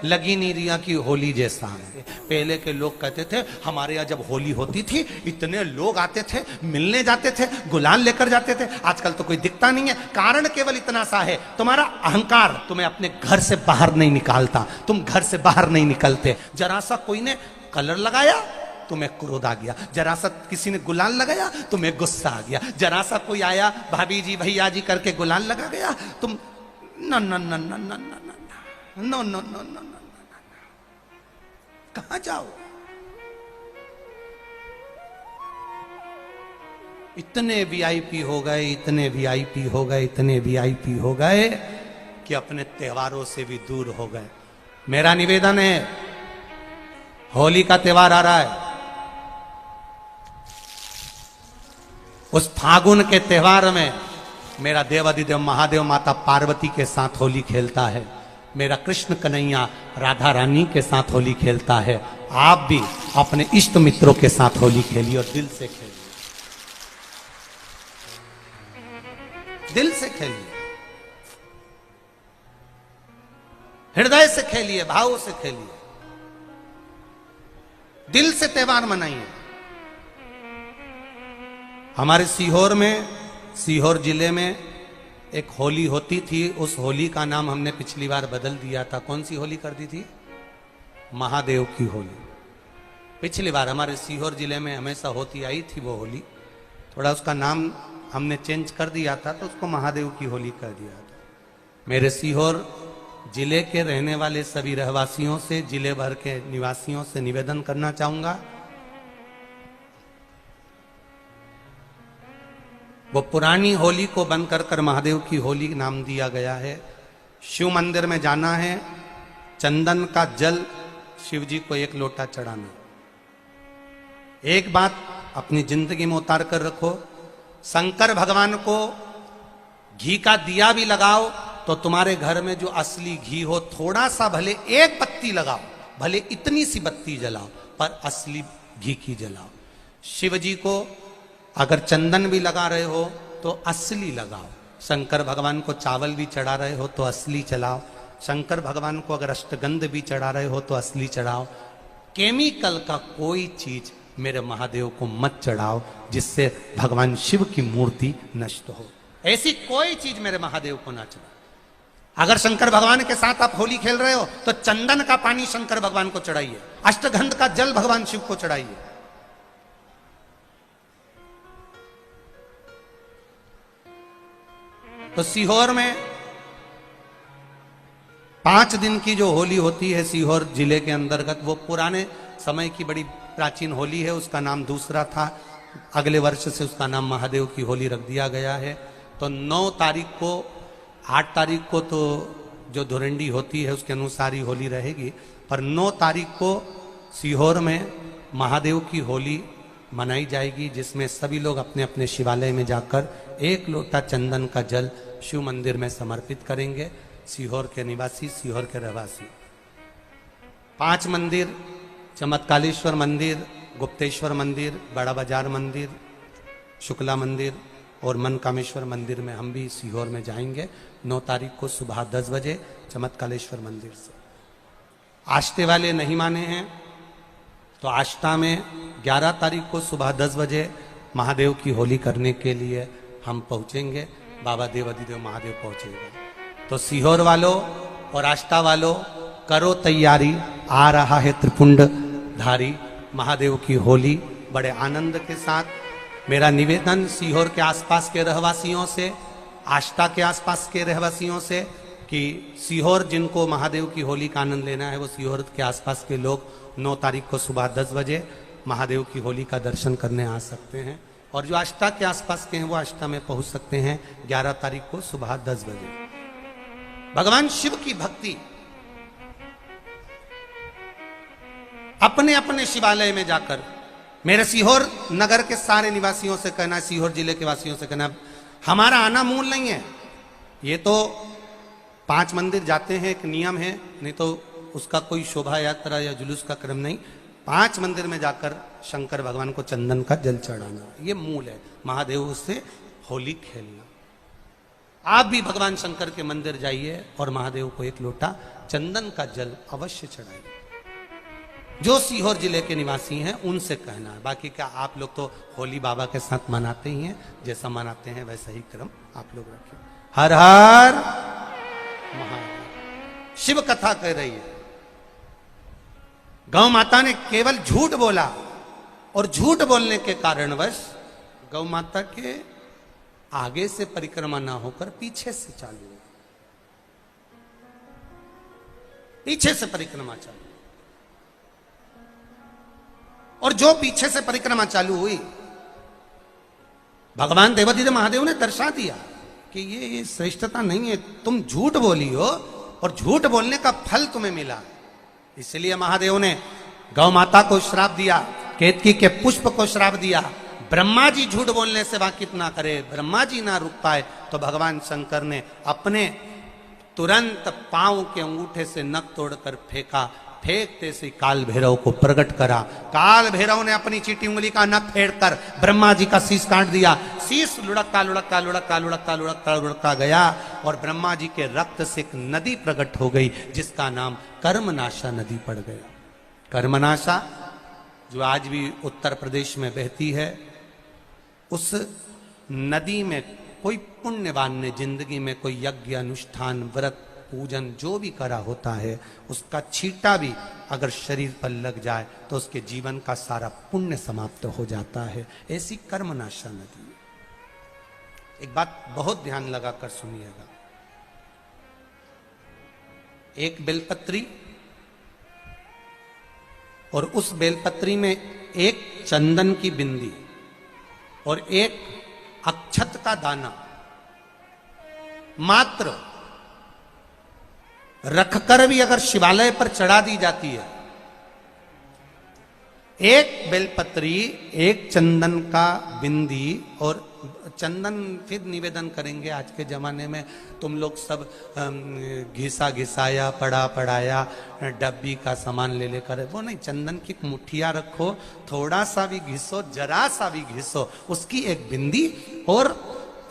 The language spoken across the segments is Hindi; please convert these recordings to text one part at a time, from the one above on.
लगी नहीं रिया की होली जैसा है। पहले के लोग कहते थे हमारे यहाँ जब होली होती थी इतने लोग आते थे, मिलने जाते थे, गुलाल लेकर जाते थे। आजकल तो कोई दिखता नहीं है। कारण केवल इतना सा है, तुम्हारा अहंकार तुम्हें अपने घर से बाहर नहीं निकालता। तुम घर से बाहर नहीं निकलते। जरा सा कोई ने कलर लगाया तुम्हें क्रोध आ गया, जरा सा किसी ने गुलाल लगाया तुम्हें गुस्सा आ गया, जरा सा कोई आया भाभी जी भैया जी करके गुलाल लगा गया तुम न न न न न न no no no no no, कहां जाओ? इतने वीआईपी हो गए, इतने वीआईपी हो गए, इतने वीआईपी हो गए कि अपने त्योहारों से भी दूर हो गए। मेरा निवेदन है, होली का त्योहार आ रहा है, उस फागुन के त्योहार में मेरा देवाधिदेव महादेव माता पार्वती के साथ होली खेलता है, मेरा कृष्ण कन्हैया राधा रानी के साथ होली खेलता है। आप भी अपने इष्ट मित्रों के साथ होली खेलिए और दिल से खेलिए, दिल से खेलिए, हृदय से खेलिए, भाव से खेलिए, दिल से त्योहार मनाइए। हमारे सीहोर में, सीहोर जिले में एक होली होती थी। उस होली का नाम हमने पिछली बार बदल दिया था। कौन सी होली कर दी थी? महादेव की होली। पिछली बार हमारे सीहोर जिले में हमेशा होती आई थी वो होली, थोड़ा उसका नाम हमने चेंज कर दिया था तो उसको महादेव की होली कर दिया था। मेरे सीहोर जिले के रहने वाले सभी रहवासियों से, जिले भर के निवासियों से निवेदन करना चाहूंगा, वो पुरानी होली को बंद कर कर महादेव की होली नाम दिया गया है। शिव मंदिर में जाना है, चंदन का जल शिव जी को 1 लोटा चढ़ाना। एक बात अपनी जिंदगी में उतार कर रखो, शंकर भगवान को घी का दिया भी लगाओ तो तुम्हारे घर में जो असली घी हो, थोड़ा सा भले 1 बत्ती लगाओ, भले इतनी सी बत्ती जलाओ, पर असली घी की जलाओ। शिव जी को अगर चंदन भी लगा रहे हो तो असली लगाओ। शंकर भगवान को चावल भी चढ़ा रहे हो तो असली चढ़ाओ। शंकर भगवान को अगर अष्टगंध भी चढ़ा रहे हो तो असली चढ़ाओ। केमिकल का कोई चीज मेरे महादेव को मत चढ़ाओ जिससे भगवान शिव की मूर्ति नष्ट हो। ऐसी कोई चीज मेरे महादेव को ना चढ़ाओ। अगर शंकर भगवान के साथ आप होली खेल रहे हो तो चंदन का पानी शंकर भगवान को चढ़ाइए, अष्टगंध का जल भगवान शिव को चढ़ाइए। तो सीहोर में 5 दिन की जो होली होती है सीहोर जिले के अंतर्गत, वो पुराने समय की बड़ी प्राचीन होली है, उसका नाम दूसरा था। अगले वर्ष से उसका नाम महादेव की होली रख दिया गया है। तो 9 तारीख को, 8 तारीख को तो जो धुरंडी होती है उसके अनुसार ही होली रहेगी, पर 9 तारीख को सीहोर में महादेव की होली मनाई जाएगी, जिसमें सभी लोग अपने अपने शिवालय में जाकर 1 लोटा चंदन का जल शिव मंदिर में समर्पित करेंगे। सीहोर के निवासी, सीहोर के रहवासी 5 मंदिर, चमत्कालेश्वर मंदिर, गुप्तेश्वर मंदिर, बड़ा बाजार मंदिर, शुक्ला मंदिर और मनकामेश्वर मंदिर में हम भी सीहोर में जाएंगे 9 तारीख को सुबह 10 बजे चमत्कालेश्वर मंदिर से। आष्टे वाले नहीं माने हैं तो आष्टा में 11 तारीख को सुबह 10 बजे महादेव की होली करने के लिए हम पहुंचेंगे। बाबा देवाधिदेव महादेव पहुंचेगा। तो सीहोर वालों और आष्टा वालों करो तैयारी, आ रहा है त्रिपुंड धारी महादेव की होली बड़े आनंद के साथ। मेरा निवेदन सीहोर के आसपास के रहवासियों से, आष्टा के आसपास के रहवासियों से, कि सीहोर जिनको महादेव की होली का आनंद लेना है वो सीहोर के आसपास के लोग 9 तारीख को सुबह 10 बजे महादेव की होली का दर्शन करने आ सकते हैं। और जो आष्टा के आसपास के हैं वो आष्टा में पहुंच सकते हैं 11 तारीख को सुबह 10 बजे। भगवान शिव की भक्ति अपने अपने शिवालय में जाकर, मेरे सीहोर नगर के सारे निवासियों से कहना, सीहोर जिले के वासियों से कहना, हमारा आना मूल नहीं है। ये तो 5 मंदिर जाते हैं, एक नियम है, नहीं तो उसका कोई शोभा यात्रा या जुलूस का क्रम नहीं। 5 मंदिर में जाकर शंकर भगवान को चंदन का जल चढ़ाना, ये मूल है। महादेव से होली खेलना। आप भी भगवान शंकर के मंदिर जाइए और महादेव को 1 लोटा चंदन का जल अवश्य चढ़ाइए। जो सीहोर जिले के निवासी हैं उनसे कहना है, बाकी क्या आप लोग तो होली बाबा के साथ मनाते ही हैं, जैसा मनाते हैं वैसा ही क्रम आप लोग रखें। हर हर महादेव। शिव कथा कह रही है, गौ माता ने केवल झूठ बोला और झूठ बोलने के कारणवश गौ माता के आगे से परिक्रमा ना होकर पीछे से चालू हुई, पीछे से परिक्रमा चालू। और जो पीछे से परिक्रमा चालू हुई, भगवान देवादिदेव महादेव ने दर्शा दिया कि ये श्रेष्ठता नहीं है, तुम झूठ बोली हो और झूठ बोलने का फल तुम्हें मिला। इसलिए महादेव ने गौ माता को श्राप दिया, केतकी के पुष्प को श्राप दिया। ब्रह्मा जी झूठ बोलने से वाकिफ ना करे, ब्रह्मा जी ना रुक पाए, तो भगवान शंकर ने अपने तुरंत पांव के अंगूठे से नख तोड़कर फेंका। फेंकते से काल भैरव को प्रकट करा। काल भैरव ने अपनी चीटी उंगली का नख फेंककर ब्रह्मा जी का शीश काट दिया। शीश लुढ़कता लुढ़कता लुढ़कता लुढ़कता लुढ़कता लुढ़कता गया और ब्रह्मा जी के रक्त से एक नदी प्रकट हो गई, जिसका नाम कर्मनाशा नदी पड़ गया। कर्मनाशा जो आज भी उत्तर प्रदेश में बहती है, उस नदी में कोई पुण्यवान ने जिंदगी में कोई यज्ञ अनुष्ठान व्रत पूजन जो भी करा होता है, उसका छींटा भी अगर शरीर पर लग जाए तो उसके जीवन का सारा पुण्य समाप्त हो जाता है। ऐसी कर्मनाशा नदी है। एक बात बहुत ध्यान लगाकर सुनिएगा, एक बेलपत्री और उस बेलपत्री में एक चंदन की बिंदी और एक अक्षत का दाना मात्र रखकर भी अगर शिवालय पर चढ़ा दी जाती है, एक बेलपत्री, एक चंदन का बिंदी, और चंदन फिर निवेदन करेंगे आज के जमाने में तुम लोग सब घिसा घिसाया पड़ा पड़ाया डब्बी का सामान ले लेकर, वो नहीं, चंदन की मुठिया रखो, थोड़ा सा भी घिसो, जरा सा भी घिसो, उसकी एक बिंदी और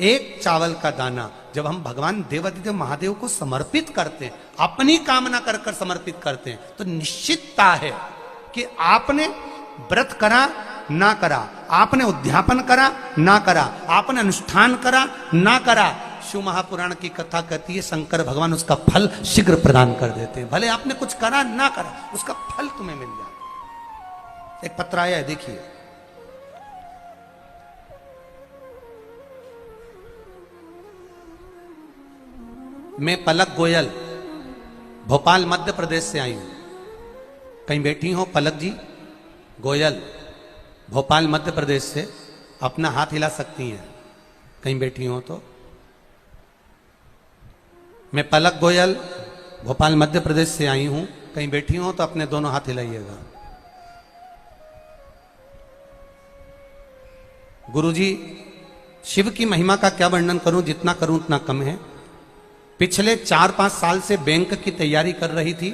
एक चावल का दाना जब हम भगवान देवादिदेव महादेव को समर्पित करते हैं, अपनी कामना कर कर समर्पित करते हैं, तो निश्चितता है कि आपने व्रत करा ना करा, आपने उद्यापन करा ना करा, आपने अनुष्ठान करा ना करा, शिव महापुराण की कथा कहती है शंकर भगवान उसका फल शीघ्र प्रदान कर देते हैं। भले आपने कुछ करा ना करा, उसका फल तुम्हें मिल जाता। एक पत्र आया है, देखिए। मैं पलक गोयल भोपाल मध्य प्रदेश से आई हूं। कहीं बैठी हो पलक जी? गोयल भोपाल मध्य प्रदेश से, अपना हाथ हिला सकती हैं कहीं बैठी हो तो। मैं पलक गोयल भोपाल मध्य प्रदेश से आई हूं, कहीं बैठी हो तो अपने दोनों हाथ हिलाइएगा। गुरुजी, शिव की महिमा का क्या वर्णन करूं, जितना करूं उतना कम है। पिछले 4-5 साल से बैंक की तैयारी कर रही थी,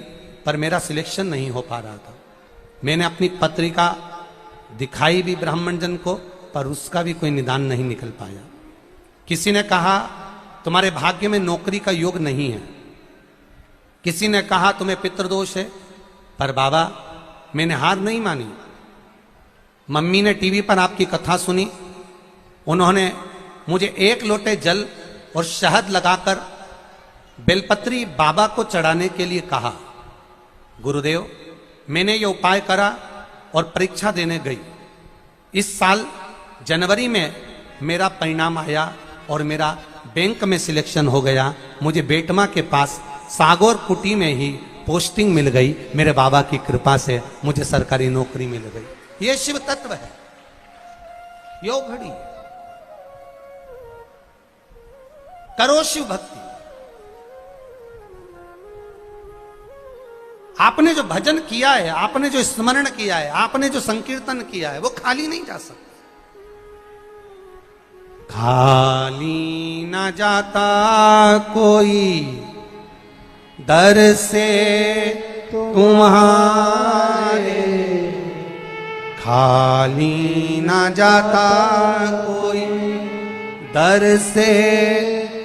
पर मेरा सिलेक्शन नहीं हो पा रहा था। मैंने अपनी पत्रिका दिखाई भी ब्राह्मण जन को, पर उसका भी कोई निदान नहीं निकल पाया। किसी ने कहा तुम्हारे भाग्य में नौकरी का योग नहीं है, किसी ने कहा तुम्हें पितृदोष है, पर बाबा मैंने हार नहीं मानी। मम्मी ने टीवी पर आपकी कथा सुनी, उन्होंने मुझे 1 लोटे जल और शहद लगाकर बेलपत्री बाबा को चढ़ाने के लिए कहा। गुरुदेव, मैंने ये उपाय करा और परीक्षा देने गई। इस साल जनवरी में मेरा परिणाम आया और मेरा बैंक में सिलेक्शन हो गया। मुझे बेटमा के पास सागौर कुटी में ही पोस्टिंग मिल गई। मेरे बाबा की कृपा से मुझे सरकारी नौकरी मिल गई। ये शिव तत्व है, योग घड़ी। करो शिव भक्ति। आपने जो भजन किया है, आपने जो स्मरण किया है, आपने जो संकीर्तन किया है, वो खाली नहीं जा सकता। खाली ना जाता कोई दर से तुम्हारे, खाली ना जाता कोई दर से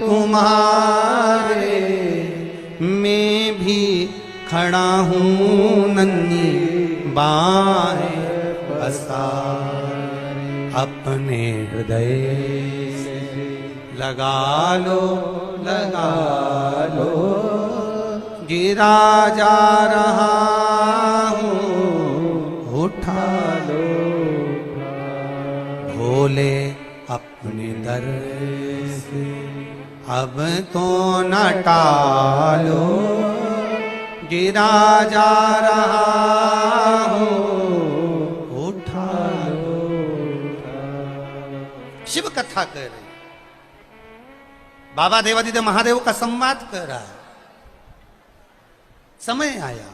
तुम्हारे। मैं भी खड़ा हूँ नन्ही बाहें पसारे, अपने हृदय से लगा लो, लगा लो, गिरा जा रहा हूँ उठा लो, भोले अपने दर से अब तो न टालो, गिरा जा रहा हूँ उठा लो। शिव कथा कर रही, बाबा देवादिदेव महादेव का संवाद कर रहा है। समय आया,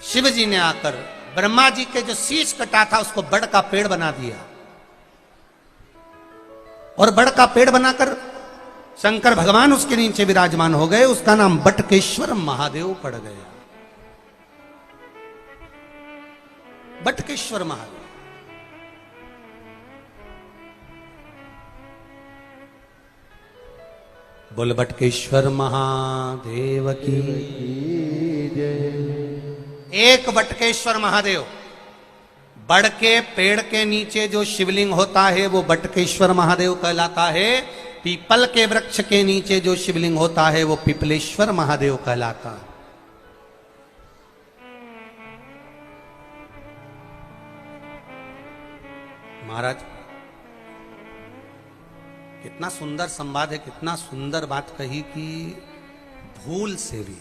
शिव जी ने आकर ब्रह्मा जी के जो शीश कटा था उसको बड़ का पेड़ बना दिया, और बड़ का पेड़ बनाकर शंकर भगवान उसके नीचे विराजमान हो गए। उसका नाम बटकेश्वर महादेव पड़ गया। बटकेश्वर महादेव। बोल बटकेश्वर महादेव की जय। एक बटकेश्वर महादेव, बड़ के पेड़ के नीचे जो शिवलिंग होता है वो बटकेश्वर महादेव कहलाता है। पीपल के वृक्ष के नीचे जो शिवलिंग होता है वो पिपलेश्वर महादेव कहलाता है। महाराज कितना सुंदर संवाद है, कितना सुंदर बात कही कि भूल से भी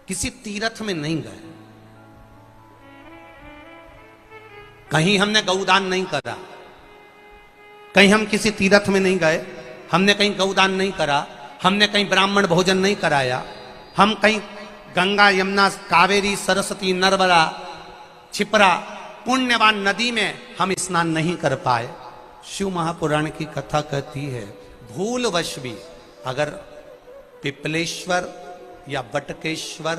किसी तीर्थ में नहीं गए, कहीं हमने गौदान नहीं करा, कहीं हम किसी तीर्थ में नहीं गए, हमने कहीं गौदान नहीं करा, हमने कहीं ब्राह्मण भोजन नहीं कराया, हम कहीं गंगा यमुना कावेरी सरस्वती नर्मदा छिपरा पुण्यवान नदी में हम स्नान नहीं कर पाए। शिव महापुराण की कथा कहती है भूलवश भी अगर पिपलेश्वर या बटकेश्वर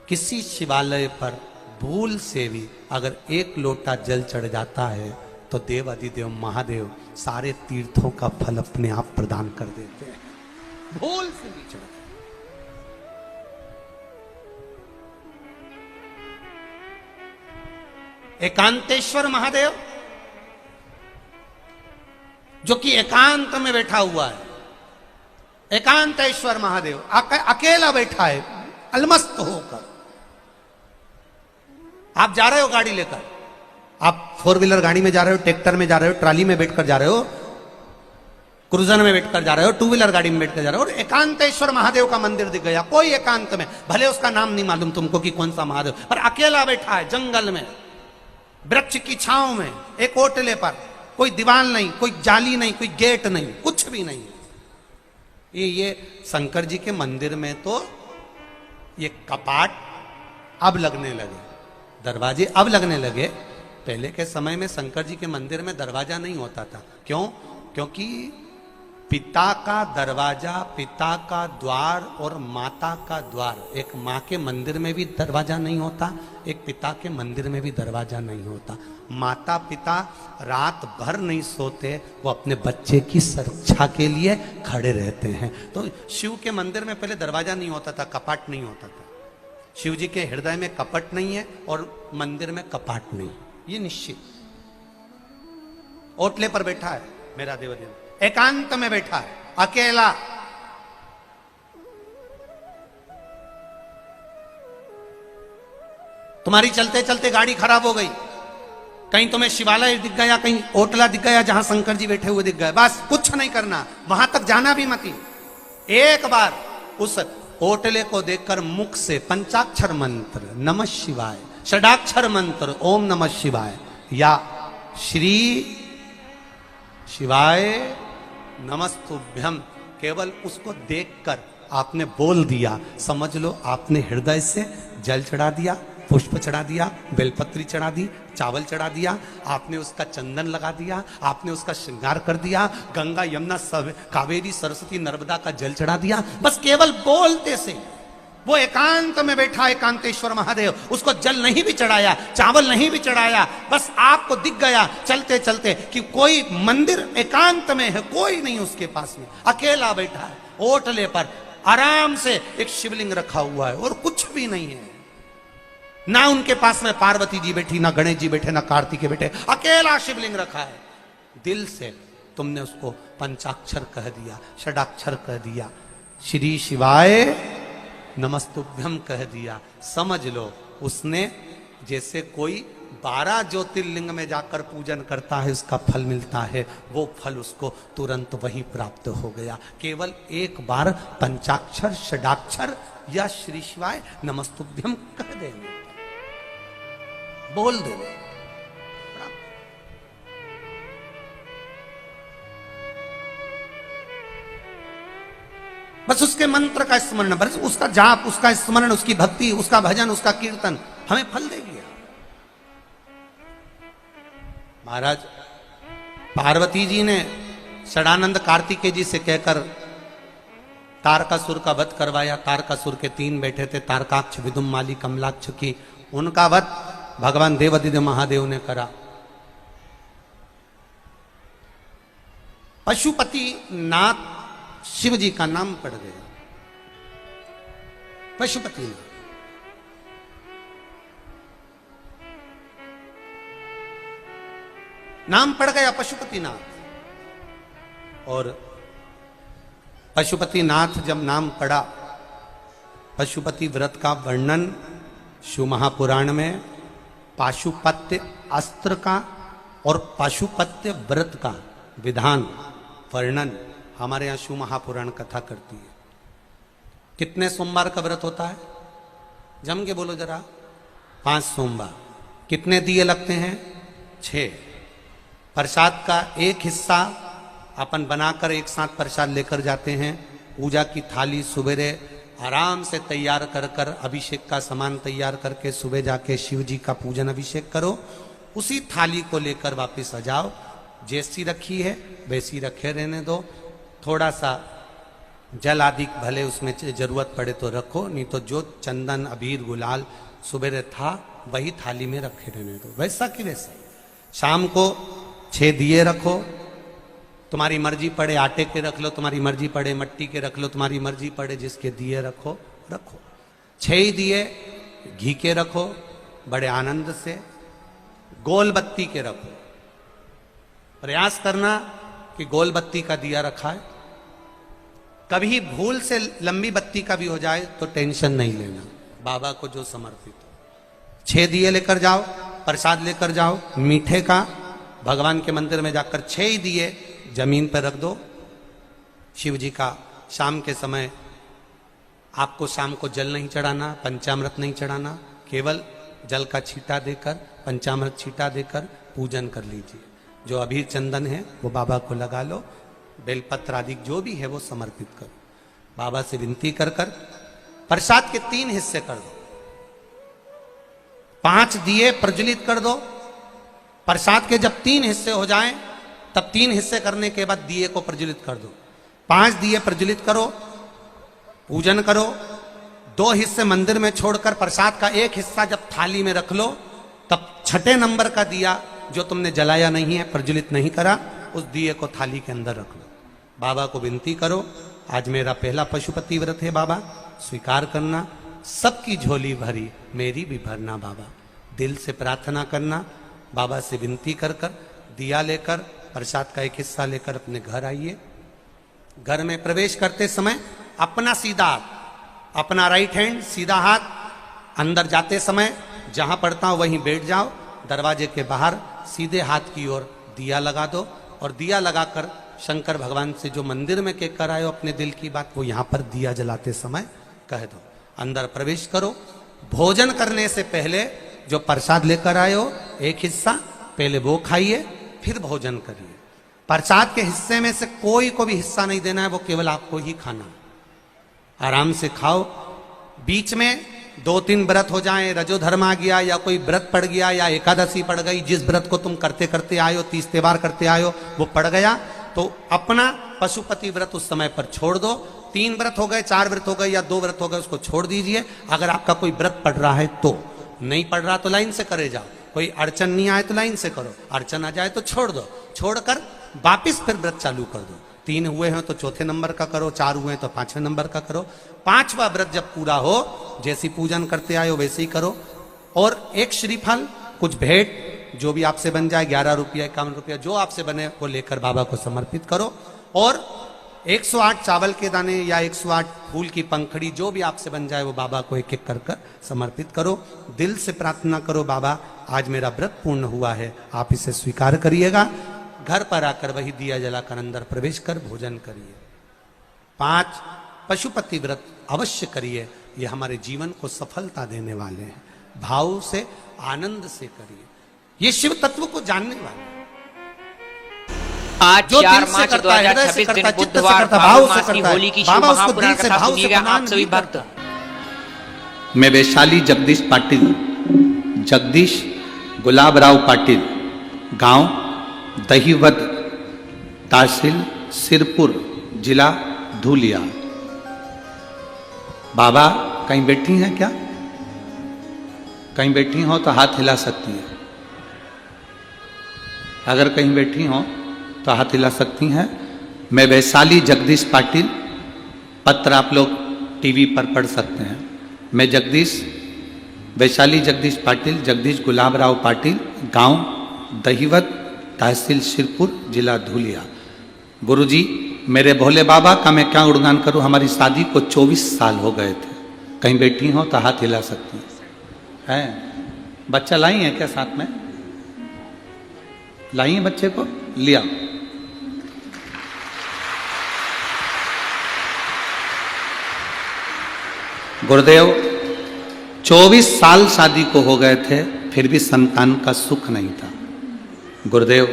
किसी शिवालय पर भूल से भी अगर एक लोटा जल चढ़ जाता है तो देव अधिदेव महादेव सारे तीर्थों का फल अपने आप प्रदान कर देते हैं। भूल से भी चढ़ एकांतेश्वर महादेव जो कि एकांत में बैठा हुआ है, एकांतेश्वर महादेव अकेला बैठा है अलमस्त होकर। आप जा रहे हो गाड़ी लेकर, आप 4 व्हीलर गाड़ी में जा रहे हो, ट्रैक्टर में जा रहे हो, ट्राली में बैठकर जा रहे हो, क्रूजर में बैठकर जा रहे हो, 2 व्हीलर गाड़ी में बैठकर जा रहे हो, और एकांतेश्वर महादेव का मंदिर दिख गया। कोई एकांत में, भले उसका नाम नहीं मालूम तुमको कि कौन सा महादेव, पर अकेला बैठा है जंगल में, वृक्ष की छांव में, एक ओटले पर, कोई दीवार नहीं, कोई जाली नहीं, कोई गेट नहीं, कुछ भी नहीं। ये शंकर जी के मंदिर में तो ये कपाट अब लगने लगे, दरवाजे अब लगने लगे। पहले के समय में शंकर जी के मंदिर में दरवाजा नहीं होता था। क्यों? क्योंकि पिता का दरवाजा, पिता का द्वार और माता का द्वार, एक माँ के मंदिर में भी दरवाजा नहीं होता, एक पिता के मंदिर में भी दरवाजा नहीं होता। माता पिता रात भर नहीं सोते, वो अपने बच्चे की सुरक्षा के लिए खड़े रहते हैं। तो शिव के मंदिर में पहले दरवाजा नहीं होता था, कपाट नहीं होता था। शिव जी के हृदय में कपट नहीं है और मंदिर में कपाट नहीं, ये निश्चित। ओटले पर बैठा है मेरा देवदेव, एकांत में बैठा है, अकेला। तुम्हारी चलते चलते गाड़ी खराब हो गई, कहीं तुम्हें शिवालय दिख गया, कहीं ओटला दिख गया जहां शंकर जी बैठे हुए दिख गए, बस कुछ नहीं करना, वहां तक जाना भी मत। एक बार उस ओटले को देखकर मुख से पंचाक्षर मंत्र नमः शिवाय, षडाक्षर मंत्र ओम नमः शिवाय या श्री शिवाय नमस्तुभ्यम, केवल उसको देखकर आपने बोल दिया, समझ लो आपने हृदय से जल चढ़ा दिया, पुष्प चढ़ा दिया, बेलपत्री चढ़ा दी, चावल चढ़ा दिया, आपने उसका चंदन लगा दिया, आपने उसका श्रृंगार कर दिया, गंगा यमुना कावेरी सरस्वती नर्मदा का जल चढ़ा दिया। बस केवल बोलते से वो एकांत में बैठा एकांतेश्वर महादेव, उसको जल नहीं भी चढ़ाया, चावल नहीं भी चढ़ाया, बस आपको दिख गया चलते चलते कि कोई मंदिर एकांत में है, कोई नहीं उसके पास में, अकेला बैठा है, ओटले पर आराम से एक शिवलिंग रखा हुआ है और कुछ भी नहीं है। ना उनके पास में पार्वती जी बैठी, ना गणेश जी बैठे, ना कार्तिकेय बैठे, अकेला शिवलिंग रखा है। दिल से तुमने उसको पंचाक्षर कह दिया, षडाक्षर कह दिया, श्री शिवाय नमस्तुभ्यम कह दिया, समझ लो उसने जैसे कोई 12 ज्योतिर्लिंग में जाकर पूजन करता है उसका फल मिलता है, वो फल उसको तुरंत वहीं प्राप्त हो गया। केवल एक बार पंचाक्षर षडाक्षर या श्री शिवाय नमस्तुभ्यम कह देंगे, बोल देंगे, बस उसके मंत्र का स्मरण, बस उसका जाप, उसका स्मरण, उसकी भक्ति, उसका भजन, उसका कीर्तन हमें फल देगी। महाराज पार्वती जी ने षडानंद कार्तिकेय जी से कहकर तारकासुर का वध करवाया। तारकासुर के 3 बेटे थे, तारकाक्ष, विदुमाली, कमलाक्ष की, उनका वध भगवान देवादिदेव महादेव ने करा। पशुपति नाथ शिव जी का नाम पड़ गया, पशुपति नाथ। नाम पड़ गया पशुपतिनाथ। और पशुपतिनाथ जब नाम पड़ा, पशुपति व्रत का वर्णन शिव महापुराण में पाशुपत्य अस्त्र का और पाशुपत्य व्रत का विधान वर्णन हमारे यहां शिव महापुराण कथा करती है। कितने सोमवार का व्रत होता है? जम के बोलो जरा। 5 सोमवार। कितने दिए लगते हैं? 6। प्रसाद का एक हिस्सा अपन बनाकर एक साथ प्रसाद लेकर जाते हैं। पूजा की थाली सुबेरे आराम से तैयार कर कर, अभिषेक का सामान तैयार करके सुबह जाके शिव जी का पूजन अभिषेक करो। उसी थाली को लेकर वापस आ जाओ। जैसी रखी है वैसी रखे रहने दो। थोड़ा सा जल आदि भले उसमें जरूरत पड़े तो रखो, नहीं तो जो चंदन अबीर गुलाल सुबेरे था वही थाली में रखे रहने दो, वैसा कि वैसा। शाम को 6 दिए रखो। तुम्हारी मर्जी पड़े आटे के रख लो, तुम्हारी मर्जी पड़े मट्टी के रख लो, तुम्हारी मर्जी पड़े जिसके दिए रखो। 6 दिए घी के रखो, बड़े आनंद से। गोल बत्ती के रखो। प्रयास करना कि गोल बत्ती का दिया रखा है। कभी भूल से लंबी बत्ती का भी हो जाए तो टेंशन नहीं लेना, बाबा को जो समर्पित हो। 6 दिए लेकर जाओ, प्रसाद लेकर जाओ मीठे का। भगवान के मंदिर में जाकर 6 दिए जमीन पर रख दो। शिव जी का शाम के समय आपको शाम को जल नहीं चढ़ाना, पंचामृत नहीं चढ़ाना, केवल जल का छींटा देकर, पंचामृत छींटा देकर पूजन कर लीजिए। जो अबीर चंदन है वो बाबा को लगा लो। बेलपत्र आदि जो भी है वो समर्पित करो। बाबा से विनती कर कर प्रसाद के 3 हिस्से कर दो। 5 दिए प्रज्वलित कर दो। प्रसाद के जब 3 हिस्से हो जाएं तब 3 हिस्से करने के बाद दिए को प्रज्वलित कर दो। 5 दिए प्रज्वलित करो, पूजन करो। 2 हिस्से मंदिर में छोड़कर प्रसाद का 1 हिस्सा जब थाली में रख लो, तब 6ठे नंबर का दिया जो तुमने जलाया नहीं है, प्रज्वलित नहीं करा, उस दिए को थाली के अंदर रख लो। बाबा को विनती करो, आज मेरा पहला पशुपति व्रत है बाबा, स्वीकार करना। सबकी झोली भरी, मेरी भी भरना बाबा। दिल से प्रार्थना करना। बाबा से विनती कर कर दिया लेकर, प्रसाद का 1 हिस्सा लेकर अपने घर आइए। घर में प्रवेश करते समय अपना सीधा हाथ, अपना राइट हैंड सीधा हाथ, अंदर जाते समय जहां पड़ता हो वहीं बैठ जाओ। दरवाजे के बाहर सीधे हाथ की ओर दिया लगा दो और दिया लगाकर शंकर भगवान से जो मंदिर में कहकर आए हो अपने दिल की बात, वो यहां पर दिया जलाते समय कह दो। अंदर प्रवेश करो। भोजन करने से पहले जो प्रसाद लेकर आए हो 1 हिस्सा पहले वो खाइए, फिर भोजन करिए। प्रसाद के हिस्से में से कोई को भी हिस्सा नहीं देना है, वो केवल आपको ही खाना। आराम से खाओ। बीच में 2-3 व्रत हो जाएं, रजोधर्म आ गया या कोई व्रत पड़ गया या एकादशी पड़ गई, जिस व्रत को तुम करते करते आए हो, 30 त्योहार करते आए हो, वो पड़ गया तो अपना पशुपति व्रत उस समय पर छोड़ दो 3 व्रत हो गए, 4 व्रत हो गए या 2 व्रत हो गए, उसको छोड़ दीजिए। अगर आपका कोई व्रत पड़ रहा है तो, नहीं पड़ रहा तो लाइन से करे जाओ। कोई अड़चन नहीं आए तो लाइन से करो, अड़चन आ जाए तो छोड़ दो, छोड़कर वापिस फिर व्रत चालू कर दो। 3 हुए हैं तो चौथे नंबर का करो, 4 हुए हैं तो 5वें नंबर का करो। 5वां व्रत जब पूरा हो, जैसी पूजन करते आए हो वैसे ही करो। और एक श्रीफल, कुछ भेंट जो भी आपसे बन जाए, 11 रुपया 51 रुपया जो आपसे बने वो लेकर बाबा को समर्पित करो। और 108 चावल के दाने या 108 फूल की पंखड़ी जो भी आपसे बन जाए वो बाबा को एक एक कर कर समर्पित करो। दिल से प्रार्थना करो, बाबा आज मेरा व्रत पूर्ण हुआ है, आप इसे स्वीकार करिएगा। घर पर आकर वही दिया जलाकर अंदर प्रवेश कर भोजन करिए। 5 पशुपति व्रत अवश्य करिए, ये हमारे जीवन को सफलता देने वाले हैं। भाव से, आनंद से करिए, ये शिव तत्व को जानने वाले। आज 4 मार्च 2026 दिन बुधवार भाव मासी होली की शिव महापुराण कथा सुनिएगा आप सभी भक्त। मैं वैशाली जगदीश पाटिल, जगदीश गुलाबराव पाटिल, गांव दहीवद, तहसील सिरपुर, जिला धूलिया। बाबा कहीं बैठी हैं क्या? कहीं बैठी हो तो हाथ हिला सकती है। अगर कहीं बैठी हो तो हाथ हिला सकती हैं। मैं वैशाली जगदीश पाटिल, पत्र आप लोग टीवी पर पढ़ सकते हैं। मैं वैशाली जगदीश पाटिल, जगदीश गुलाबराव पाटिल, गांव दहीवद, तहसील सिरपुर, जिला धूलिया। गुरुजी, मेरे भोले बाबा का मैं क्या गुणगान करूं। हमारी शादी को 24 साल हो गए थे। कहीं बैठी हो तो हाथ हिला सकती हैं। बच्चा लाई है क्या साथ में? लाई है बच्चे को? लिया। गुरुदेव 24 साल शादी को हो गए थे, फिर भी संतान का सुख नहीं था। गुरुदेव,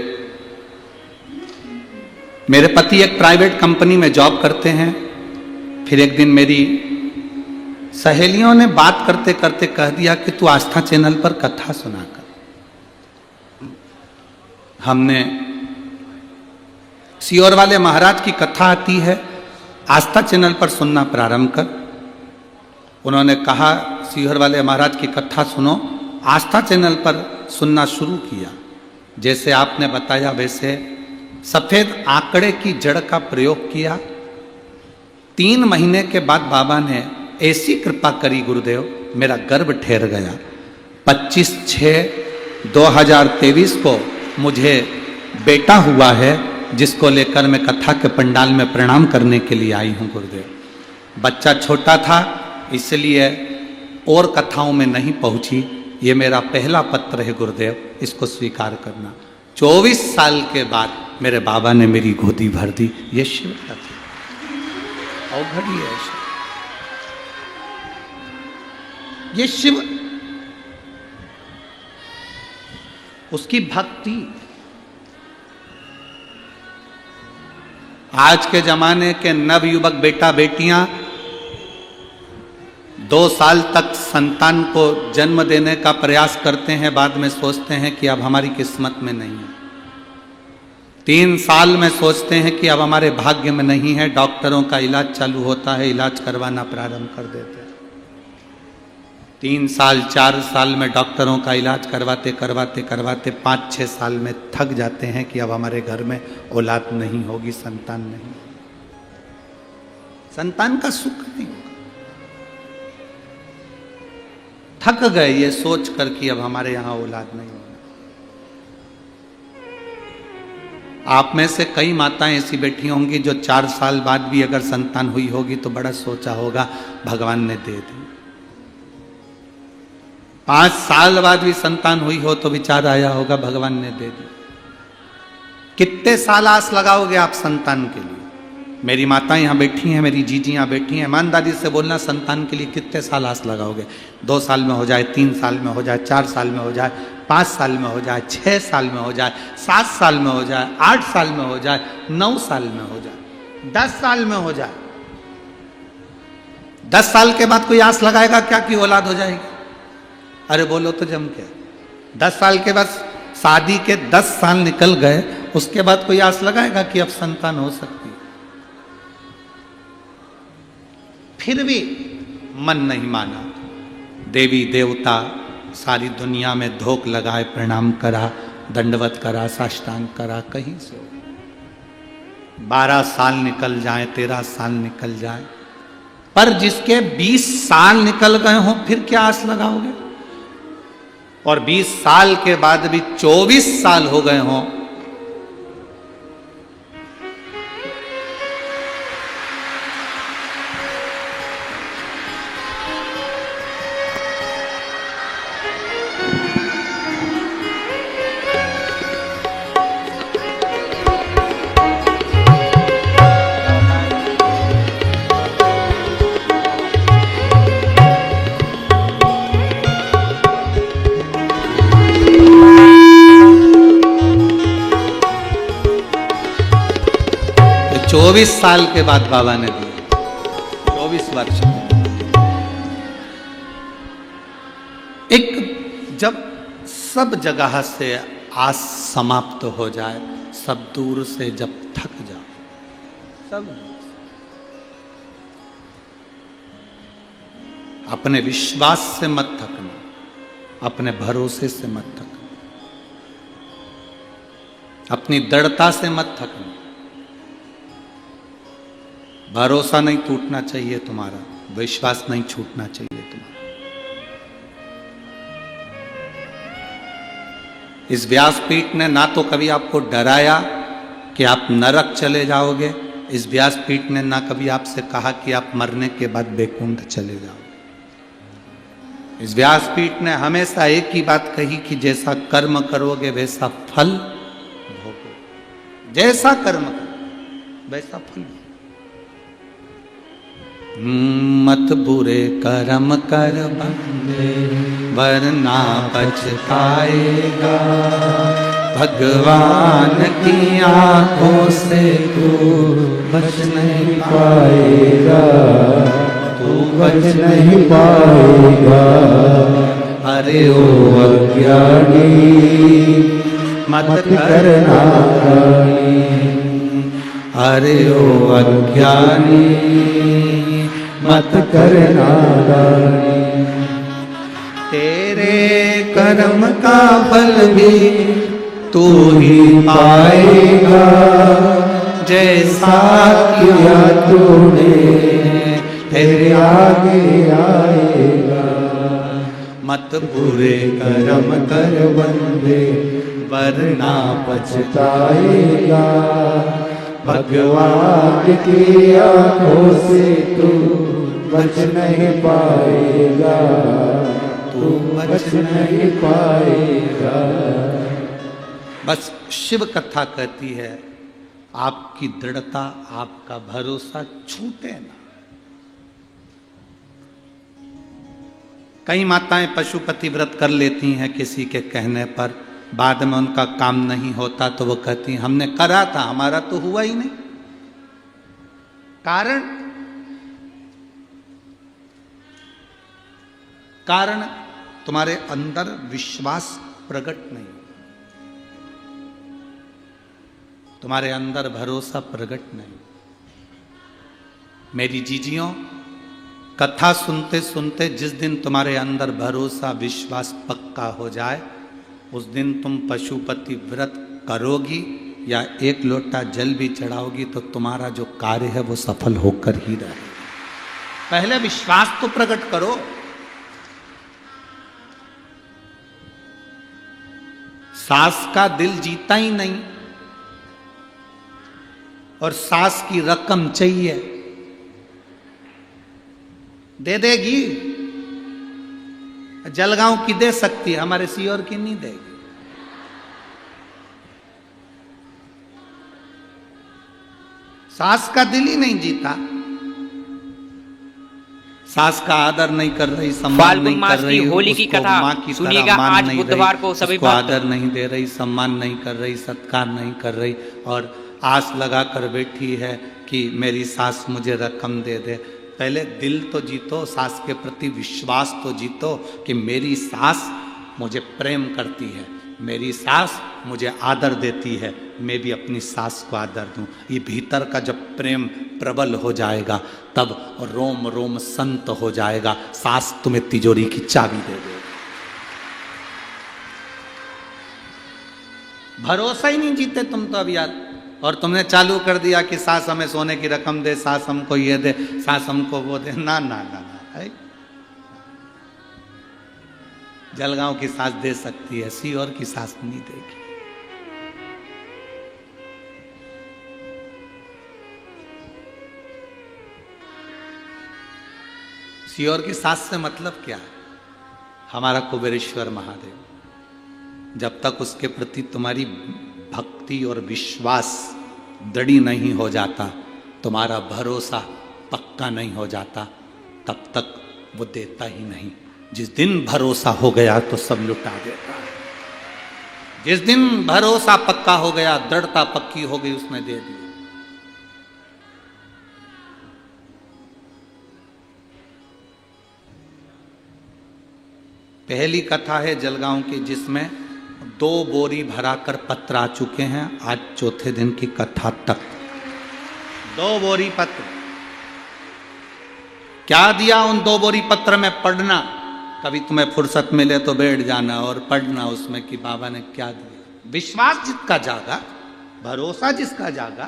मेरे पति एक प्राइवेट कंपनी में जॉब करते हैं। फिर एक दिन मेरी सहेलियों ने बात करते करते कह दिया कि तू आस्था चैनल पर कथा सुना कर। हमने सीहोर वाले महाराज की कथा आती है, आस्था चैनल पर सुनना प्रारंभ कर। उन्होंने कहा सीहोर वाले महाराज की कथा सुनो। आस्था चैनल पर सुनना शुरू किया। जैसे आपने बताया वैसे सफेद आंकड़े की जड़ का प्रयोग किया। 3 महीने के बाद बाबा ने ऐसी कृपा करी गुरुदेव, मेरा गर्भ ठहर गया। 25/6/2023 को मुझे बेटा हुआ है, जिसको लेकर मैं कथा के पंडाल में प्रणाम करने के लिए आई हूं गुरुदेव। बच्चा छोटा था इसलिए और कथाओं में नहीं पहुंची। ये मेरा पहला पत्र है गुरुदेव, इसको स्वीकार करना। 24 साल के बाद मेरे बाबा ने मेरी गोदी भर दी। ये शिव का अवघड़ी है। ये शिव, उसकी भक्ति। आज के जमाने के नवयुवक बेटा बेटियां 2 साल तक संतान को जन्म देने का प्रयास करते हैं, बाद में सोचते हैं कि अब हमारी किस्मत में नहीं है। 3 साल में सोचते हैं कि अब हमारे भाग्य में नहीं है। डॉक्टरों का इलाज चालू होता है, इलाज करवाना प्रारंभ कर देते हैं। 3 साल 4 साल में डॉक्टरों का इलाज करवाते करवाते करवाते 5-6 साल में थक जाते हैं कि अब हमारे घर में औलाद नहीं होगी, संतान नहीं, संतान का सुख नहीं होगा। थक गए ये सोच कर कि अब हमारे यहां औलाद नहीं होगा। आप में से कई माताएं ऐसी बैठी होंगी जो 4 साल बाद भी अगर संतान हुई होगी तो बड़ा सोचा होगा भगवान ने दे दी। 5 साल बाद भी संतान हुई हो तो विचार आया होगा भगवान ने दे दी। कितने साल आस लगाओगे आप संतान के लिए? मेरी माता यहाँ बैठी हैं, मेरी जीजी यहाँ बैठी हैं। ईमानदारी से बोलना, संतान के लिए कितने साल आस लगाओगे? 2 साल में हो जाए, 3 साल में हो जाए, 4 साल में हो जाए, 5 साल में हो जाए, 6 साल में हो जाए, 7 साल में हो जाए, 8 साल में हो जाए, 9 साल में हो जाए, 10 साल में हो जाए। 10 साल के बाद कोई आस लगाएगा क्या कि औलाद हो जाएगी? अरे बोलो तो जम के। 10 साल के बाद शादी के 10 साल निकल गए, उसके बाद कोई आस लगाएगा कि अब संतान हो सकती है? फिर भी मन नहीं माना। देवी देवता सारी दुनिया में धोख लगाए, प्रणाम करा, दंडवत करा, साष्टांग करा, कहीं से 12 साल निकल जाए, 13 साल निकल जाए, पर जिसके 20 साल निकल गए हों फिर क्या आस लगाओगे? और 20 साल के बाद भी 24 साल हो गए हों, तो 24 साल के बाद बाबा ने दिया, 24 वर्ष। एक जब सब जगह से आस समाप्त हो जाए, सब दूर से जब थक जाओ, सब अपने विश्वास से मत थकना, अपने भरोसे से मत थकना, अपनी दृढ़ता से मत थकना। भरोसा नहीं टूटना चाहिए तुम्हारा, विश्वास नहीं छूटना चाहिए तुम्हारा। इस व्यासपीठ ने ना तो कभी आपको डराया कि आप नरक चले जाओगे, इस व्यासपीठ ने ना कभी आपसे कहा कि आप मरने के बाद बैकुंठ चले जाओगे। इस व्यासपीठ ने हमेशा एक ही बात कही कि जैसा कर्म करोगे वैसा फल भोगोगे, जैसा कर्म करो वैसा फल। मत बुरे कर्म कर बंदे वरना पछताएगा, भगवान की आंखों से तू बच नहीं पाएगा, तू बच नहीं पाएगा। अरे ओ अज्ञानी मत करना, अरे ओ अज्ञानी मत करना। तेरे कर्म का फल भी तू ही पाएगा, जैसा किया तूने तेरे आगे आएगा। मत बुरे कर्म कर बंदे वरना पछताएगा, भगवान की आंखों से तू बच नहीं पाएगा, तू बच नहीं पाएगा। बस शिव कथा कहती है आपकी दृढ़ता, आपका भरोसा छूटे ना। कई माताएं पशुपति व्रत कर लेती हैं किसी के कहने पर, बाद में उनका काम नहीं होता तो वो कहती हैं हमने करा था, हमारा तो हुआ ही नहीं। कारण तुम्हारे अंदर विश्वास प्रकट नहीं, तुम्हारे अंदर भरोसा प्रकट नहीं। मेरी जीजियों, कथा सुनते सुनते जिस दिन तुम्हारे अंदर भरोसा विश्वास पक्का हो जाए, उस दिन तुम पशुपति व्रत करोगी या एक लोटा जल भी चढ़ाओगी तो तुम्हारा जो कार्य है वो सफल होकर ही रहे। पहले विश्वास तो प्रकट करो। सास का दिल जीता ही नहीं और सास की रकम चाहिए, दे देगी। जलगांव की दे सकती है, हमारे सीहोर की नहीं देगी। सास का दिल ही नहीं जीता, सास का आदर नहीं कर रही, सम्मान नहीं कर रही, होली की कथा मां की सुनिएगा आज बुधवार को सभी उसको आदर नहीं दे रही, सम्मान नहीं कर रही, सत्कार नहीं कर रही और आस लगा कर बैठी है कि मेरी सास मुझे रकम दे दे। पहले दिल तो जीतो, सास के प्रति विश्वास तो जीतो कि मेरी सास मुझे प्रेम करती है, मेरी सास मुझे आदर देती है, मैं भी अपनी सास को आदर दूं। ये भीतर का जब प्रेम प्रबल हो जाएगा तब रोम रोम संत हो जाएगा, सास तुम्हें तिजोरी की चाबी दे देगी। भरोसा ही नहीं जीते तुम तो अब यार, और तुमने चालू कर दिया कि सास हमें सोने की रकम दे, सास हमको ये दे, सास हमको वो दे। ना ना ना ना, जलगांव की सास दे सकती है, सीहोर की सास नहीं देगी। सीहोर की सास से मतलब क्या है? हमारा कुबेरेश्वर महादेव, जब तक उसके प्रति तुम्हारी भक्ति और विश्वास दृढ़ नहीं हो जाता, तुम्हारा भरोसा पक्का नहीं हो जाता, तब तक वो देता ही नहीं। जिस दिन भरोसा हो गया तो सब लुटा देता है। जिस दिन भरोसा पक्का हो गया, दृढ़ता पक्की हो गई, उसने दे दिया। पहली कथा है जलगांव की, जिसमें 2 बोरी भराकर पत्र आ चुके हैं। आज चौथे दिन की कथा तक 2 बोरी पत्र। क्या दिया उन 2 बोरी पत्र में? पढ़ना। कभी तुम्हें फुर्सत मिले तो बैठ जाना और पढ़ना उसमें कि बाबा ने क्या दिया। विश्वास जिसका जागा, भरोसा जिसका जागा,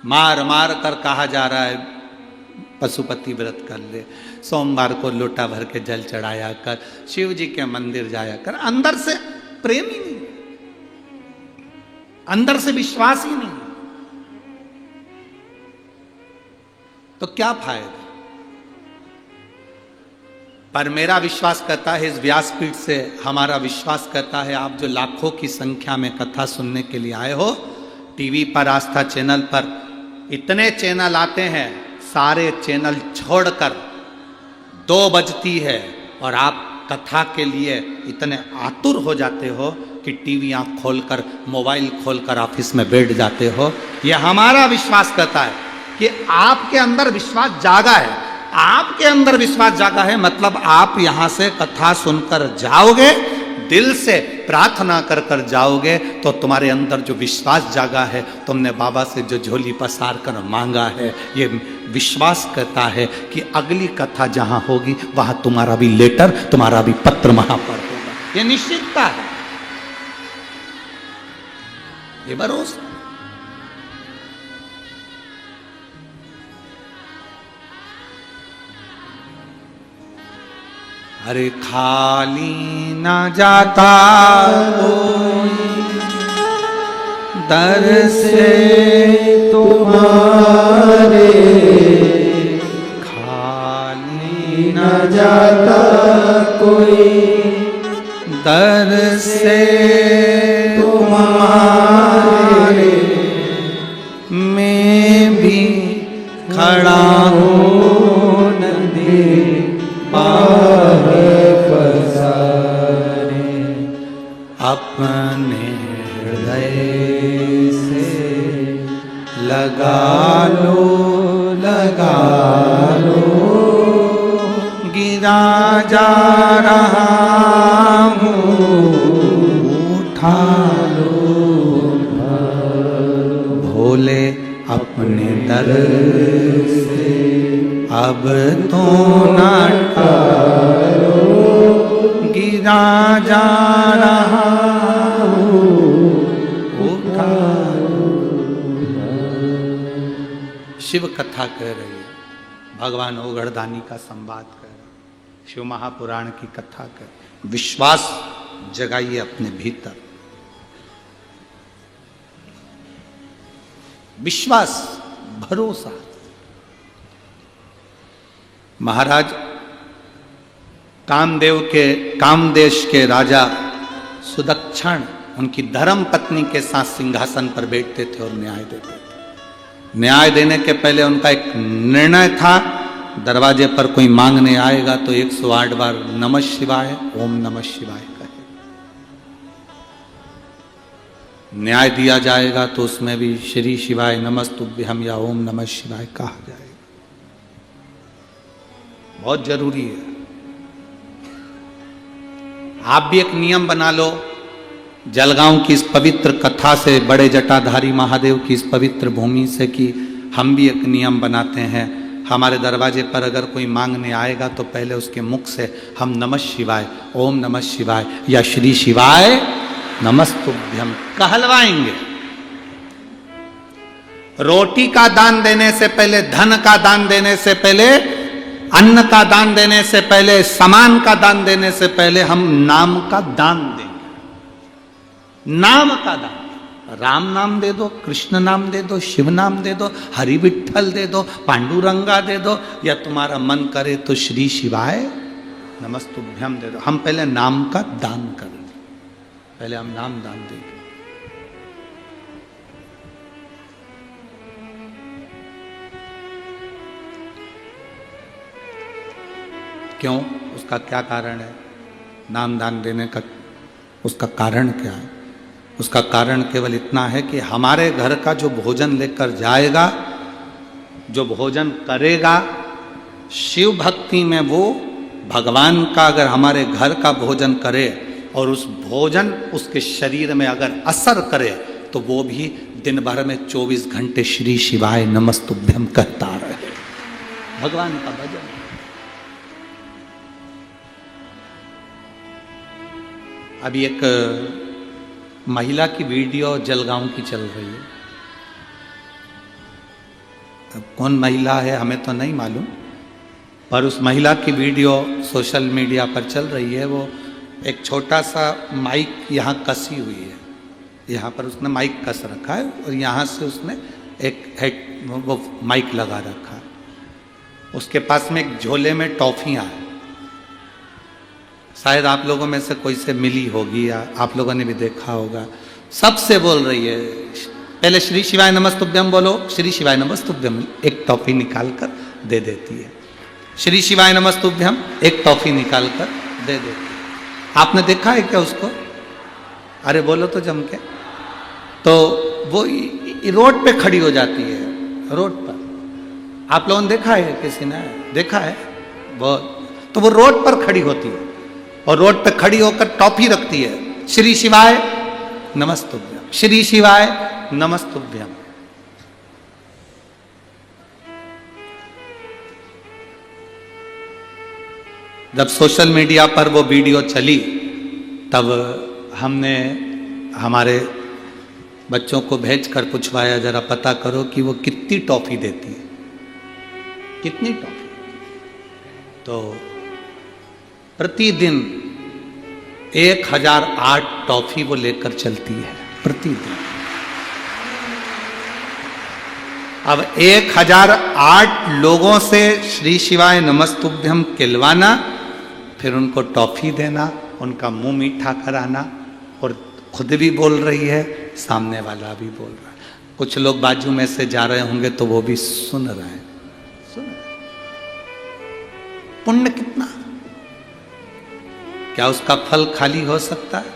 मार मार कर कहा जा रहा है पशुपति व्रत कर ले, सोमवार को लोटा भर के जल चढ़ाया कर, शिव जी के मंदिर जाया कर। अंदर से प्रेम ही नहीं, अंदर से विश्वास ही नहीं, तो क्या फायदा? पर मेरा विश्वास करता है, इस व्यासपीठ से हमारा विश्वास करता है, आप जो लाखों की संख्या में कथा सुनने के लिए आए हो, टीवी पर, आस्था चैनल पर इतने चैनल आते हैं, सारे चैनल छोड़कर 2 बजती है और आप कथा के लिए इतने आतुर हो जाते हो कि टीवी आंख खोलकर, मोबाइल खोलकर ऑफिस में बैठ जाते हो। यह हमारा विश्वास करता है कि आपके अंदर विश्वास जागा है। आपके अंदर विश्वास जागा है मतलब आप यहां से कथा सुनकर जाओगे, दिल से प्रार्थना कर कर जाओगे, तो तुम्हारे अंदर जो विश्वास जागा है, तुमने बाबा से जो झोली पसार कर मांगा है, ये विश्वास करता है कि अगली कथा जहां होगी वहां तुम्हारा भी लेटर, तुम्हारा भी पत्र वहां पर होगा। ये निश्चितता है, ये भरोसा। अरे खाली न जाता कोई दर से तुम्हारे, खाली न जाता कोई दर से तुम्हारे, मैं भी खड़ा हूँ नदी पार पसारे, अपने हृदय से लगा लो, लगा लो, गिरा जा रहा हूँ, उठा लो, भोले अपने दर से अब तो ना टालो, गिरा जा रहा हूँ, उठा लो। शिव कथा कह रही है, भगवान ओगढ़दानी का संवाद कर रहा है, शिव महापुराण की कथा कर। विश्वास जगाइए अपने भीतर, विश्वास, भरोसा। महाराज कामदेश के राजा सुदक्षण उनकी धर्म पत्नी के साथ सिंहासन पर बैठते थे और न्याय देते थे। न्याय देने के पहले उनका एक निर्णय था, दरवाजे पर कोई मांगने आएगा तो 108 बार नमः शिवाय, ओम नमः शिवाय कहे। न्याय दिया जाएगा तो उसमें भी श्री शिवाय नमस्तुभ्यम या ओम नमः शिवाय कहा जाएगा। बहुत जरूरी है। आप भी एक नियम बना लो, जलगांव की इस पवित्र कथा से, बड़े जटाधारी महादेव की इस पवित्र भूमि से, कि हम भी एक नियम बनाते हैं, हमारे दरवाजे पर अगर कोई मांगने आएगा तो पहले उसके मुख से हम नमः शिवाय, ओम नमः शिवाय या श्री शिवाय नमस्तुभ्यम कहलवाएंगे। रोटी का दान देने से पहले, धन का दान देने से पहले, अन्न का दान देने से पहले, सामान का दान देने से पहले हम नाम का दान देंगे। नाम का दान, राम नाम दे दो, कृष्ण नाम दे दो, शिव नाम दे दो, हरि विठ्ठल दे दो, पांडुरंगा दे दो, या तुम्हारा मन करे तो श्री शिवाय नमस्तुभ्यम दे दो। हम पहले नाम का दान करेंगे, पहले हम नाम दान देंगे। क्यों? उसका क्या कारण है? नाम दान देने का उसका कारण क्या है? उसका कारण केवल इतना है कि हमारे घर का जो भोजन लेकर जाएगा, जो भोजन करेगा, शिव भक्ति में वो भगवान का अगर हमारे घर का भोजन करे और उस भोजन उसके शरीर में अगर असर करे तो वो भी दिन भर में 24 घंटे श्री शिवाय नमस्तुभ्यम कहता रहे। भगवान का भजन। अभी एक महिला की वीडियो जलगांव की चल रही है। अब कौन महिला है हमें तो नहीं मालूम, पर उस महिला की वीडियो सोशल मीडिया पर चल रही है। वो एक छोटा सा माइक यहाँ कसी हुई है, यहाँ पर उसने माइक कस रखा है और यहाँ से उसने एक हेड वो माइक लगा रखा है। उसके पास में एक झोले में टॉफियाँ हैं, शायद आप लोगों में से कोई से मिली होगी या आप लोगों ने भी देखा होगा। सबसे बोल रही है, पहले श्री शिवाय नमस्तुभ्यम बोलो, श्री शिवाय नमस्तुभ्यम, एक टॉफी निकाल कर दे देती है। श्री शिवाय नमस्तुभ्यम, एक टॉफी निकाल कर दे देती है। आपने देखा है क्या उसको? अरे बोलो तो जम के। तो वो रोड पे खड़ी हो जाती है, रोड पर। आप लोगों ने देखा है? किसी ने देखा है? वो तो वो रोड पर खड़ी होती है और रोड पे खड़ी होकर टॉफी रखती है, श्री शिवाय नमस्तुभ्यम, श्री शिवाय नमस्तुभ्यम। जब सोशल मीडिया पर वो वीडियो चली तब हमने हमारे बच्चों को भेजकर पूछवाया, जरा पता करो कि वो कितनी टॉफी देती है, कितनी टॉफी। तो प्रतिदिन 1008 टॉफी वो लेकर चलती है प्रतिदिन। अब 1008 लोगों से श्री शिवाय नमस्तुभ्यम कहलवाना, फिर उनको टॉफी देना, उनका मुंह मीठा कराना, और खुद भी बोल रही है, सामने वाला भी बोल रहा है। कुछ लोग बाजू में से जा रहे होंगे तो वो भी सुन रहे हैं। पुण्य कितना, क्या उसका फल खाली हो सकता है?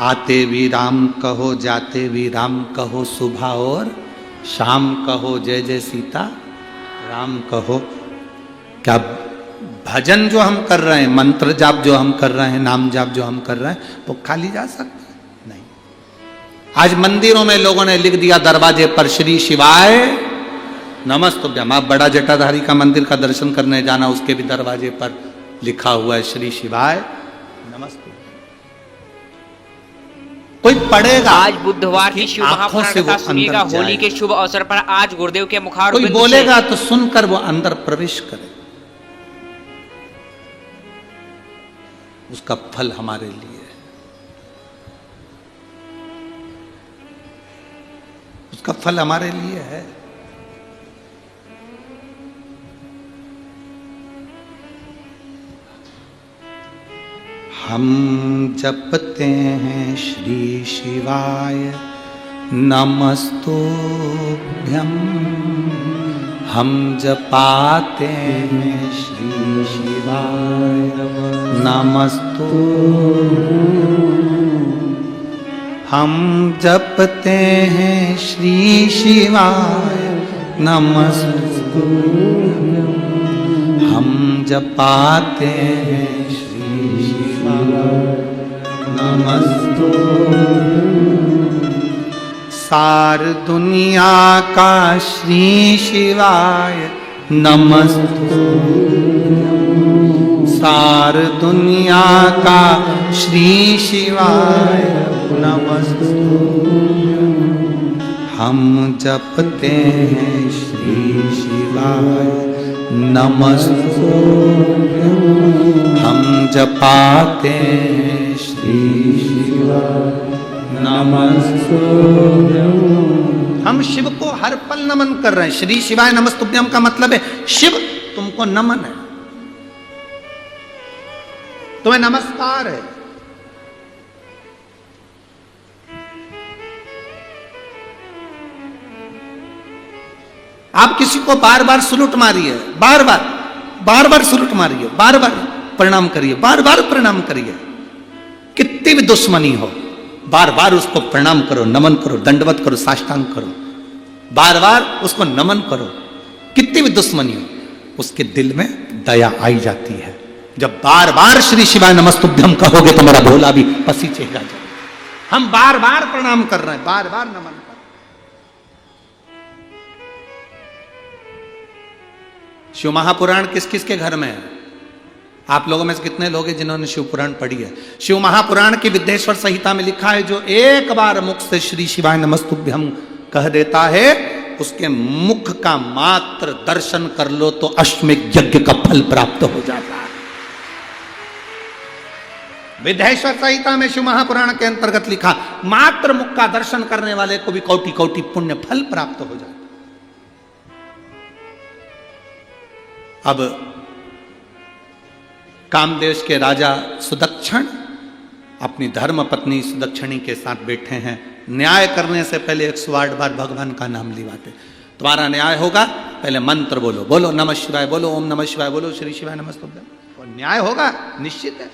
आते भी राम कहो, जाते भी राम कहो, सुबह और शाम कहो जय जय सीता राम कहो। क्या भजन जो हम कर रहे हैं, मंत्र जाप जो हम कर रहे हैं, नाम जाप जो हम कर रहे हैं, वो खाली जा सकता है? नहीं। आज मंदिरों में लोगों ने लिख दिया दरवाजे पर श्री शिवाय नमस्तुभ्यम। आप बड़ा जटाधारी का मंदिर का दर्शन करने जाना, उसके भी दरवाजे पर लिखा हुआ है श्री शिवाय नमस्तुभ्यम। कोई पढ़ेगा, आज बुधवार की शुभ महापुराण सुनिएगा। होली के शुभ अवसर पर आज गुरुदेव के मुखार कोई बोलेगा तो सुनकर वो अंदर प्रवेश करे, उसका फल हमारे लिए है, उसका फल हमारे लिए है। हम जपते हैं श्री शिवाय नमस्तुभ्यम, हम जपाते हैं श्री शिवाय नमस्तुभ्यम, हम जपते हैं श्री शिवाय नमस्तुभ्यम। जपाते हैं श्री शिवाय नमस्तुभ्यं। सार दुनिया का श्री शिवाय नमस्तुभ्यं। सार दुनिया का श्री शिवाय नमस्तुभ्यं। हम जपते हैं श्री शिवाय नमस्तुभ्यं। हम जपाते हैं श्री शिवाय नमस्तुभ्यं। हम शिव को हर पल नमन कर रहे हैं। श्री शिवाय नमस्तुभ्यं का मतलब है शिव तुमको नमन है, तुम्हें नमस्कार है। आप किसी को बार बार सलूट मारिए, बार बार सलूट मारिए, बार बार प्रणाम करिए, बार बार प्रणाम करिए। कितनी भी दुश्मनी हो, बार बार उसको प्रणाम करो, नमन करो, दंडवत करो, साष्टांग करो, बार बार उसको नमन करो। कितनी भी दुश्मनी हो, उसके दिल में दया आई जाती है। जब बार बार श्री शिवाय नमस्तुभ्यं कहोगे तो मेरा भोला भी पसीजेगा जाएगा। हम बार बार प्रणाम कर रहे हैं, बार बार नमन कर रहे हैं। शिव महापुराण किस किस के घर में है? आप लोगों में से कितने लोग हैं जिन्होंने शिव पुराण पढ़ी है? शिव महापुराण की विद्येश्वर संहिता में लिखा है, जो एक बार मुख से श्री शिवाय नमस्तुभ्यं कह देता है, उसके मुख का मात्र दर्शन कर लो तो अश्वमेध यज्ञ का फल प्राप्त हो जाता है। विद्येश्वर संहिता में शिव महापुराण के अंतर्गत लिखा, मात्र मुख का दर्शन करने वाले को भी कोटि कोटि पुण्य फल प्राप्त हो जाता है। अब कामदेश के राजा सुदक्षिण अपनी धर्म पत्नी सुदक्षिणी के साथ बैठे हैं। न्याय करने से पहले 108 बार भगवान का नाम लिवाते। तुम्हारा न्याय होगा, पहले मंत्र बोलो, बोलो नमः शिवाय, बोलो ओम नमः शिवाय, बोलो श्री शिवाय नमस्तुभ्यं, और न्याय होगा निश्चित है।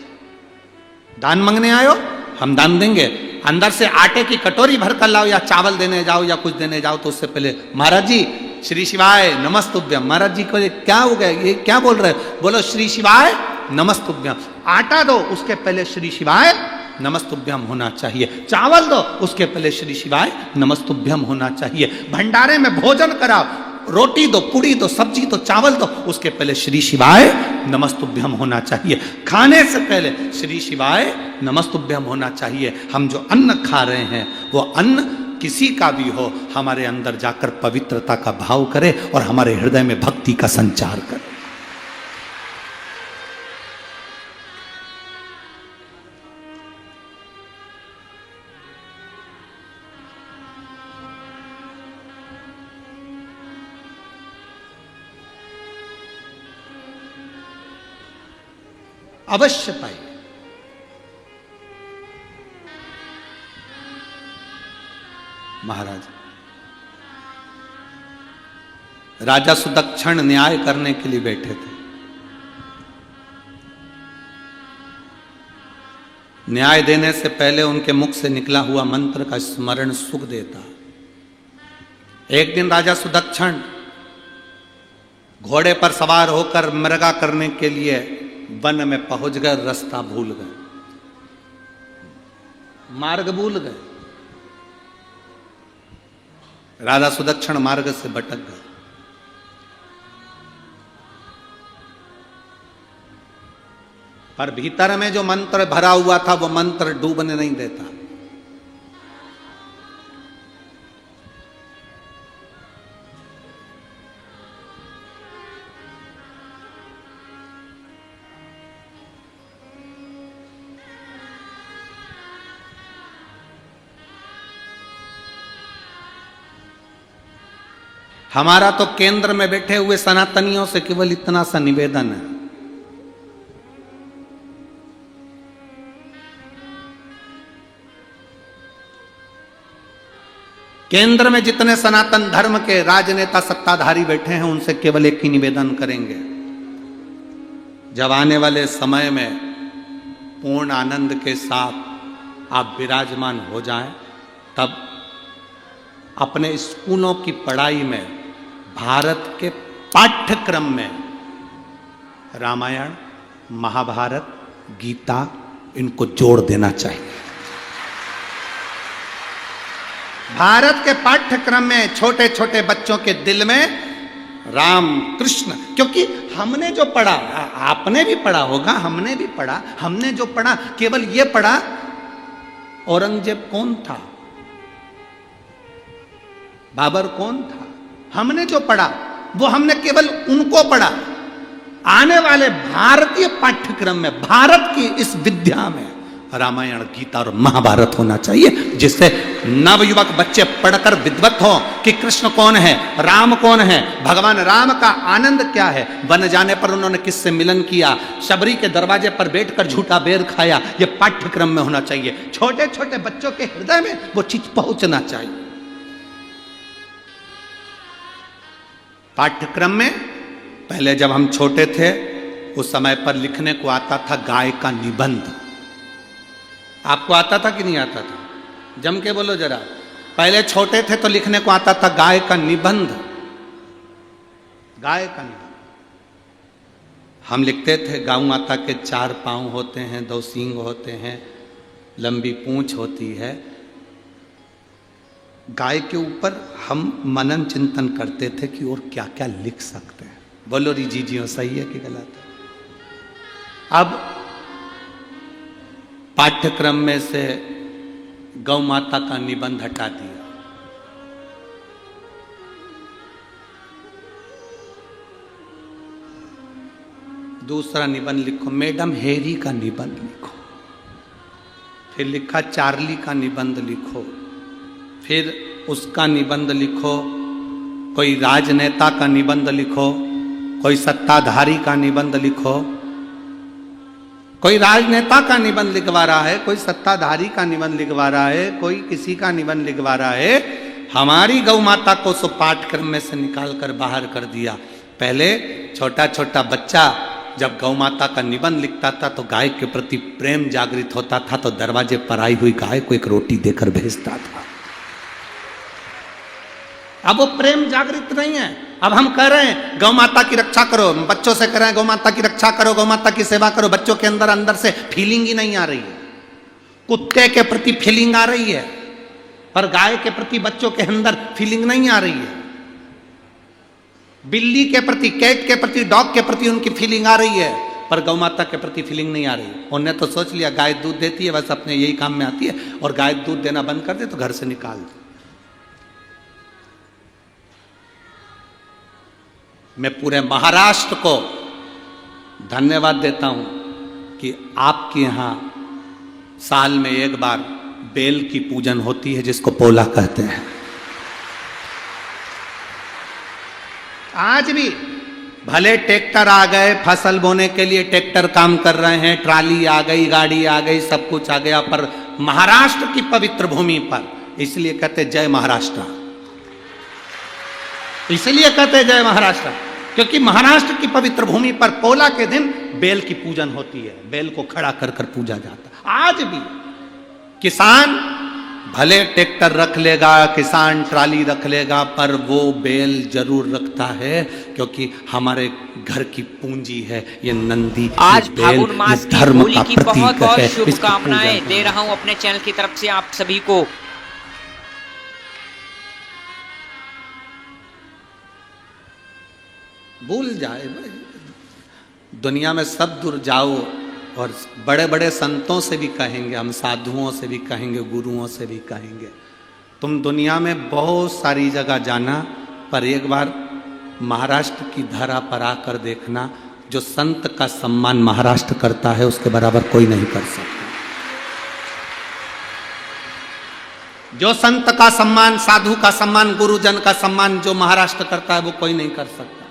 दान मांगने आयो, हम दान देंगे। अंदर से आटे की कटोरी भर कर लाओ, या चावल देने जाओ, या कुछ देने जाओ, तो उससे पहले महाराज जी श्री शिवाय नमस्तुभ्यं। महाराज जी को क्या हो गया, ये क्या बोल रहे हो? बोलो श्री शिवाय नमस्तुभ्यं। आटा दो, उसके पहले श्री शिवाय नमस्तुभ्यं होना चाहिए। चावल दो, उसके पहले श्री शिवाय नमस्तुभ्यं होना चाहिए। भंडारे में भोजन कराओ, रोटी दो, पूड़ी दो, सब्जी दो, चावल दो, उसके पहले श्री शिवाय नमस्तुभ्यं होना चाहिए। खाने से पहले श्री शिवाय नमस्तुभ्यं होना चाहिए। हम जो अन्न खा रहे हैं वो अन्न किसी का भी हो, हमारे अंदर जाकर पवित्रता का भाव करे और हमारे हृदय में भक्ति का संचार करे। अवश्य पाए। महाराज राजा सुदक्षिण न्याय करने के लिए बैठे थे। न्याय देने से पहले उनके मुख से निकला हुआ मंत्र का स्मरण सुख देता। एक दिन राजा सुदक्षिण घोड़े पर सवार होकर मृगा करने के लिए वन में पहुंच गए, रास्ता भूल गए, मार्ग भूल गए। राजा सुदक्षिण मार्ग से भटक गए। पर भीतर में जो मंत्र भरा हुआ था वो मंत्र डूबने नहीं देता। हमारा तो केंद्र में बैठे हुए सनातनियों से केवल इतना सा निवेदन है, केंद्र में जितने सनातन धर्म के राजनेता सत्ताधारी बैठे हैं उनसे केवल एक ही निवेदन करेंगे, जब आने वाले समय में पूर्ण आनंद के साथ आप विराजमान हो जाएं, तब अपने स्कूलों की पढ़ाई में भारत के पाठ्यक्रम में रामायण, महाभारत, गीता, इनको जोड़ देना चाहिए। भारत के पाठ्यक्रम में छोटे छोटे बच्चों के दिल में राम कृष्ण, क्योंकि हमने जो पढ़ा, आपने भी पढ़ा होगा, हमने भी पढ़ा, हमने जो पढ़ा केवल ये पढ़ा औरंगजेब कौन था, बाबर कौन था, हमने जो पढ़ा वो हमने केवल उनको पढ़ा। आने वाले भारतीय पाठ्यक्रम में, भारत की इस विद्या में रामायण, गीता और महाभारत होना चाहिए, जिससे नवयुवक बच्चे पढ़कर विद्वत हो कि कृष्ण कौन है, राम कौन है, भगवान राम का आनंद क्या है, वन जाने पर उन्होंने किससे मिलन किया, शबरी के दरवाजे पर बैठकर झूठा बेर खाया, यह पाठ्यक्रम में होना चाहिए। छोटे छोटे बच्चों के हृदय में वो चीज पहुंचना चाहिए। पाठ्यक्रम में पहले जब हम छोटे थे उस समय पर लिखने को आता था गाय का निबंध। आपको आता था कि नहीं आता था? जम के बोलो जरा। पहले छोटे थे तो लिखने को आता था गाय का निबंध, गाय का निबंध। हम लिखते थे गौ माता के 4 पांव होते हैं, 2 सींग होते हैं, लंबी पूंछ होती है। गाय के ऊपर हम मनन चिंतन करते थे कि और क्या क्या लिख सकते हैं। बोलो री जीजियों, सही है कि गलत है? अब पाठ्यक्रम में से गौ माता का निबंध हटा दिया। दूसरा निबंध लिखो, मैडम हैरी का निबंध लिखो। फिर लिखा चार्ली का निबंध लिखो, फिर उसका निबंध लिखो, कोई राजनेता का निबंध लिखो, कोई सत्ताधारी का निबंध लिखो। कोई राजनेता का निबंध लिखवा रहा है, कोई सत्ताधारी का निबंध लिखवा रहा है, कोई किसी का निबंध लिखवा रहा है। हमारी गौ माता को सो पाठ्यक्रम में से निकाल कर बाहर कर दिया। पहले छोटा छोटा बच्चा जब गौ माता का निबंध लिखता था तो गाय के प्रति प्रेम जागृत होता था, तो दरवाजे पर आई हुई गाय को एक रोटी देकर भेजता था। अब वो प्रेम जागृत नहीं है। अब हम कह रहे हैं गौ माता की रक्षा करो, बच्चों से कह रहे हैं गौ माता की रक्षा करो, गौ माता की सेवा करो। बच्चों के अंदर अंदर से फीलिंग ही नहीं आ रही है। कुत्ते के प्रति फीलिंग आ रही है, पर गाय के प्रति बच्चों के अंदर फीलिंग नहीं आ रही है। बिल्ली के प्रति, कैट के प्रति, डॉग के प्रति उनकी फीलिंग आ रही है, पर गौ माता के प्रति फीलिंग नहीं आ रही है। उन्होंने तो सोच लिया गाय दूध देती है, बस अपने यही काम में आती है, और गाय दूध देना बंद कर दे तो घर से निकाल दे। मैं पूरे महाराष्ट्र को धन्यवाद देता हूं कि आपके यहां साल में एक बार बेल की पूजन होती है, जिसको पोला कहते हैं। आज भी भले ट्रैक्टर आ गए, फसल बोने के लिए ट्रैक्टर काम कर रहे हैं, ट्राली आ गई, गाड़ी आ गई, सब कुछ आ गया, पर महाराष्ट्र की पवित्र भूमि पर, इसलिए कहते जय महाराष्ट्र, इसलिए कहते जय महाराष्ट्र, क्योंकि महाराष्ट्र की पवित्र भूमि पर पोला के दिन बेल की पूजन होती है, बेल को खड़ा कर कर पूजा जाता है। आज भी किसान भले ट्रैक्टर रख लेगा, किसान ट्राली रख लेगा, पर वो बेल जरूर रखता है, क्योंकि हमारे घर की पूंजी है ये नंदी। आज फागुन मास की होली की बहुत बहुत शुभकामनाएं दे रहा हूं अपने चैनल की तरफ से आप सभी को। भूल जाए, दुनिया में सब दूर जाओ, और बड़े बड़े संतों से भी कहेंगे, हम साधुओं से भी कहेंगे, गुरुओं से भी कहेंगे, तुम दुनिया में बहुत सारी जगह जाना, पर एक बार महाराष्ट्र की धरा पर आकर देखना, जो संत का सम्मान महाराष्ट्र करता है उसके बराबर कोई नहीं कर सकता। जो संत का सम्मान, साधु का सम्मान, गुरुजन का सम्मान जो महाराष्ट्र करता है वो कोई नहीं कर सकता।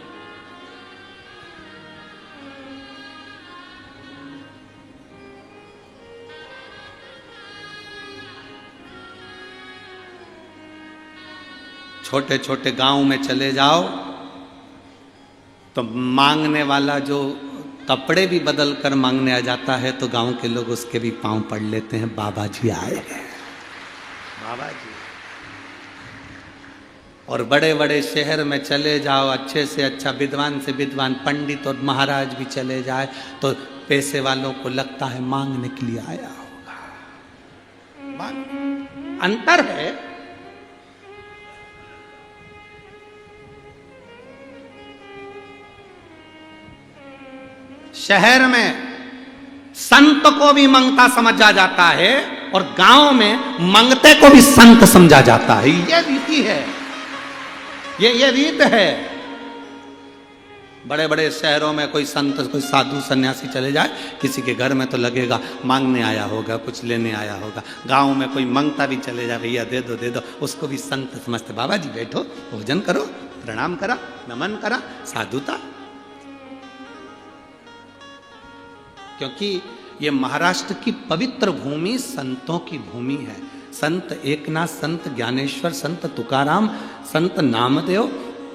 छोटे छोटे गांव में चले जाओ तो मांगने वाला जो कपड़े भी बदल कर मांगने आ जाता है, तो गांव के लोग उसके भी पांव पड़ लेते हैं, बाबा जी आए हैं, बाबा जी। और बड़े बड़े शहर में चले जाओ, अच्छे से अच्छा विद्वान से विद्वान पंडित और महाराज भी चले जाए तो पैसे वालों को लगता है मांगने के लिए आया होगा। अंतर है। शहर में संत को भी मंगता समझा जाता है और गांव में मंगते को भी संत समझा जाता है। ये रीति है, ये रीत है। बड़े बड़े शहरों में कोई संत, कोई साधु सन्यासी चले जाए, किसी के घर में तो लगेगा मांगने आया होगा, कुछ लेने आया होगा। गांव में कोई मंगता भी चले जाए, भैया दे दो, उसको भी संत समझते। बाबा जी बैठो, भोजन करो, प्रणाम करा, नमन करा, साधुता। क्योंकि ये महाराष्ट्र की पवित्र भूमि संतों की भूमि है। संत एकनाथ, संत ज्ञानेश्वर, संत तुकाराम, संत नामदेव,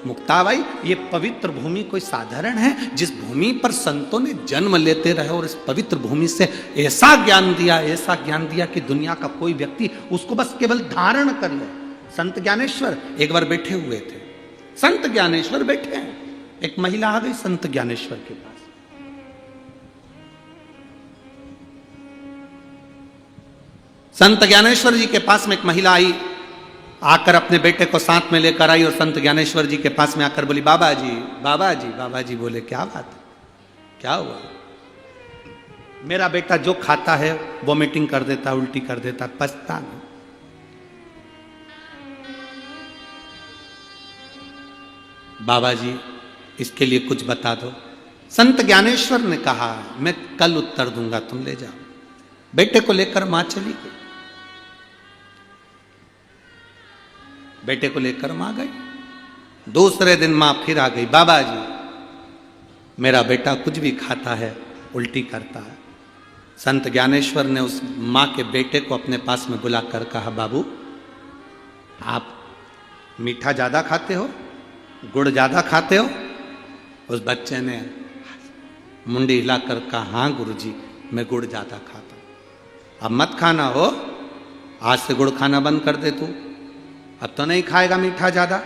मुक्ताबाई, ये पवित्र भूमि कोई साधारण है? जिस भूमि पर संतों ने जन्म लेते रहे और इस पवित्र भूमि से ऐसा ज्ञान दिया कि दुनिया का कोई व्यक्ति उसको बस केवल धारण कर ले। संत ज्ञानेश्वर एक बार बैठे हुए थे, संत ज्ञानेश्वर बैठे हैं, एक महिला आ गई संत ज्ञानेश्वर के पास। संत ज्ञानेश्वर जी के पास में एक महिला आई, आकर अपने बेटे को साथ में लेकर आई और संत ज्ञानेश्वर जी के पास में आकर बोली, बाबा जी, बाबा जी, बाबा जी। बोले, क्या बात है, क्या हुआ? मेरा बेटा जो खाता है वोमिटिंग कर देता, उल्टी कर देता, पछता नहीं। बाबा जी इसके लिए कुछ बता दो। संत ज्ञानेश्वर ने कहा, मैं कल उत्तर दूंगा, तुम ले जाओ। बेटे को लेकर मां चली गई, बेटे को लेकर मां गई। दूसरे दिन मां फिर आ गई, बाबा जी मेरा बेटा कुछ भी खाता है उल्टी करता है। संत ज्ञानेश्वर ने उस मां के बेटे को अपने पास में बुलाकर कहा, बाबू आप मीठा ज्यादा खाते हो, गुड़ ज्यादा खाते हो? उस बच्चे ने मुंडी हिलाकर कहा, हाँ गुरुजी, मैं गुड़ ज्यादा खाता हूं। अब मत खाना हो, आज से गुड़ खाना बंद कर दे तू। अब तो नहीं खाएगा मीठा ज्यादा,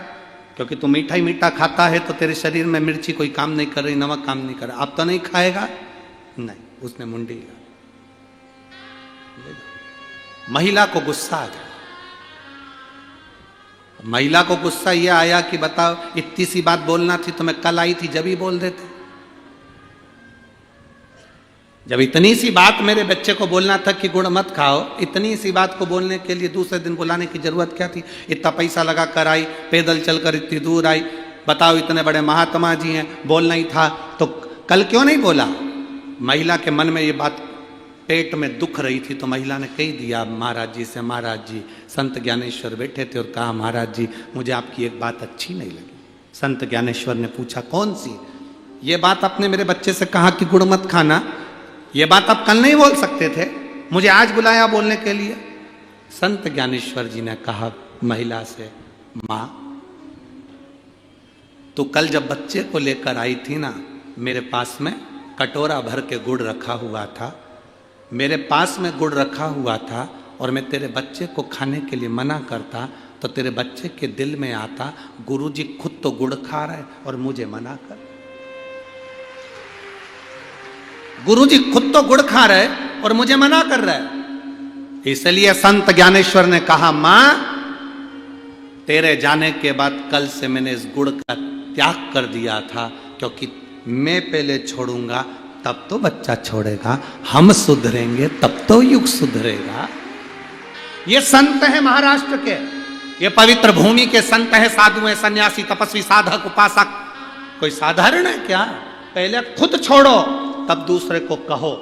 क्योंकि तू मीठा ही मीठा खाता है तो तेरे शरीर में मिर्ची कोई काम नहीं कर रही, नमक काम नहीं कर रहा। अब तो नहीं खाएगा? नहीं। उसने मुंडी हिला। महिला को गुस्सा आ गया। महिला को गुस्सा यह आया कि बताओ, इतनी सी बात बोलना थी तो मैं कल आई थी, जब ही बोल देते। जब इतनी सी बात मेरे बच्चे को बोलना था कि गुड़ मत खाओ, इतनी सी बात को बोलने के लिए दूसरे दिन बुलाने की जरूरत क्या थी? इतना पैसा लगा कर आई, पैदल चलकर इतनी दूर आई, बताओ इतने बड़े महात्मा जी हैं, बोलना ही था तो कल क्यों नहीं बोला? महिला के मन में ये बात पेट में दुख रही थी तो महिला ने कह दिया महाराज जी से, महाराज जी, संत ज्ञानेश्वर बैठे थे और कहा, महाराज जी मुझे आपकी एक बात अच्छी नहीं लगी। संत ज्ञानेश्वर ने पूछा, कौन सी? ये बात आपने मेरे बच्चे से कहा कि गुड़ मत खाना, ये बात आप कल नहीं बोल सकते थे, मुझे आज बुलाया बोलने के लिए? संत ज्ञानेश्वर जी ने कहा महिला से, मां तो कल जब बच्चे को लेकर आई थी ना, मेरे पास में कटोरा भर के गुड़ रखा हुआ था, मेरे पास में गुड़ रखा हुआ था और मैं तेरे बच्चे को खाने के लिए मना करता तो तेरे बच्चे के दिल में आता, गुरुजी खुद तो गुड़ खा रहे और मुझे मना कर। गुरुजी खुद तो गुड़ खा रहे और मुझे मना कर रहे। इसलिए संत ज्ञानेश्वर ने कहा, मां तेरे जाने के बाद कल से मैंने इस गुड़ का त्याग कर दिया था, क्योंकि मैं पहले छोड़ूंगा तब तो बच्चा छोड़ेगा, हम सुधरेंगे तब तो युग सुधरेगा। ये संत है महाराष्ट्र के, ये पवित्र भूमि के संत है, साधु है, सन्यासी, तपस्वी, साधक, उपासक। कोई साधारण है क्या? पहले खुद छोड़ो तब दूसरे को कहो।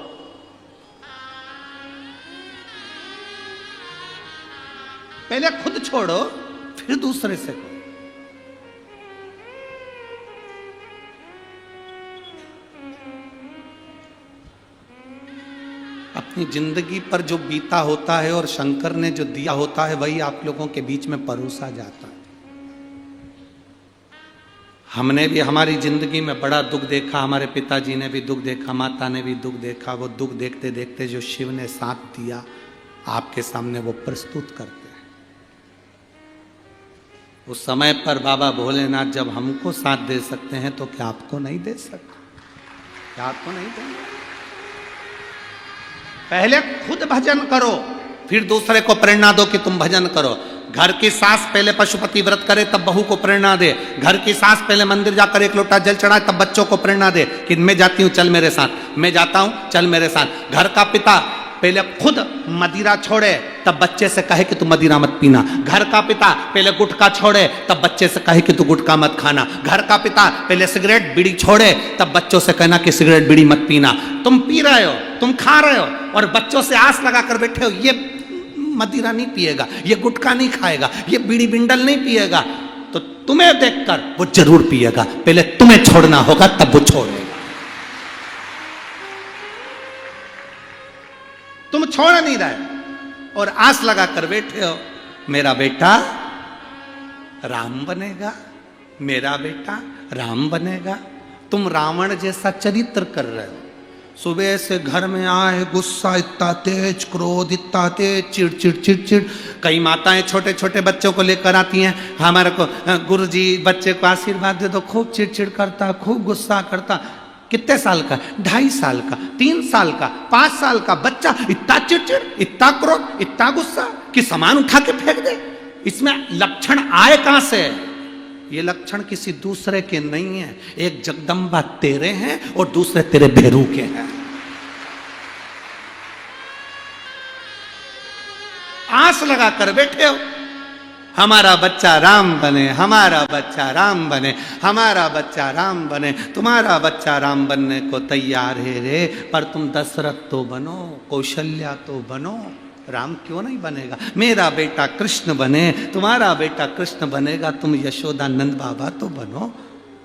पहले खुद छोड़ो फिर दूसरे से कहो। अपनी जिंदगी पर जो बीता होता है और शंकर ने जो दिया होता है वही आप लोगों के बीच में परोसा जाता है। हमने भी हमारी जिंदगी में बड़ा दुख देखा, हमारे पिताजी ने भी दुख देखा, माता ने भी दुख देखा। वो दुख देखते देखते जो शिव ने साथ दिया आपके सामने वो प्रस्तुत करते हैं। उस समय पर बाबा भोलेनाथ जब हमको साथ दे सकते हैं तो क्या आपको नहीं दे सकते? क्या आपको नहीं देंगे? पहले खुद भजन करो, फिर दूसरे को प्रेरणा दो कि तुम भजन करो। घर की सास पहले पशुपति व्रत करे तब बहू को प्रेरणा दे। घर की सास पहले मंदिर जाकर एक लोटा जल चढ़ाए तब बच्चों को प्रेरणा दे कि मैं जाती हूं चल मेरे साथ, मैं जाता हूं चल मेरे साथ। घर का पिता पहले खुद मदिरा छोड़े तब बच्चे से कहे कि तू मदिरा मत पीना। घर का पिता पहले गुटखा छोड़े तब बच्चे से कहे कि तू गुटखा मत खाना। घर का पिता पहले सिगरेट बीड़ी छोड़े तब बच्चों से कहना कि सिगरेट बीड़ी मत पीना। तुम पी रहे हो, तुम खा रहे हो और बच्चों से आस लगा कर बैठे हो ये मदिरा नहीं पिएगा, ये गुटखा नहीं खाएगा, ये बीड़ी बिंडल नहीं पिएगा, तो तुम्हें देखकर वो जरूर पिएगा। पहले तुम्हें छोड़ना होगा तब वो छोड़ेगा। तुम छोड़ नहीं रहे और आस लगा कर बैठे हो मेरा बेटा राम बनेगा, मेरा बेटा राम बनेगा। तुम रावण जैसा चरित्र कर रहे हो। सुबह से घर में आए गुस्सा इतना तेज, क्रोध इतना तेज, चिड़चिड़ चिड़चिड़। कई माताएं छोटे छोटे बच्चों को लेकर आती हैं, हमारे को गुरुजी बच्चे को आशीर्वाद दे दो, खूब चिड़चिड़ करता, खूब गुस्सा करता। कितने साल का? 2.5 साल का, 3 साल का, 5 साल का बच्चा इतना चिड़चिड़, इतना क्रोध, इतना गुस्सा कि सामान उठा के फेंक दे। इसमें लक्षण आए कहां से? ये लक्षण किसी दूसरे के नहीं है। एक जगदम्बा तेरे हैं और दूसरे तेरे भेरू के हैं। आस लगा कर बैठे हो हमारा बच्चा राम बने, हमारा बच्चा राम बने, हमारा बच्चा राम बने। तुम्हारा बच्चा राम बनने को तैयार है रे, पर तुम दशरथ तो बनो, कौशल्या तो बनो। राम क्यों नहीं बनेगा? मेरा बेटा कृष्ण बने, तुम्हारा बेटा कृष्ण बनेगा, तुम यशोदानंद बाबा तो बनो।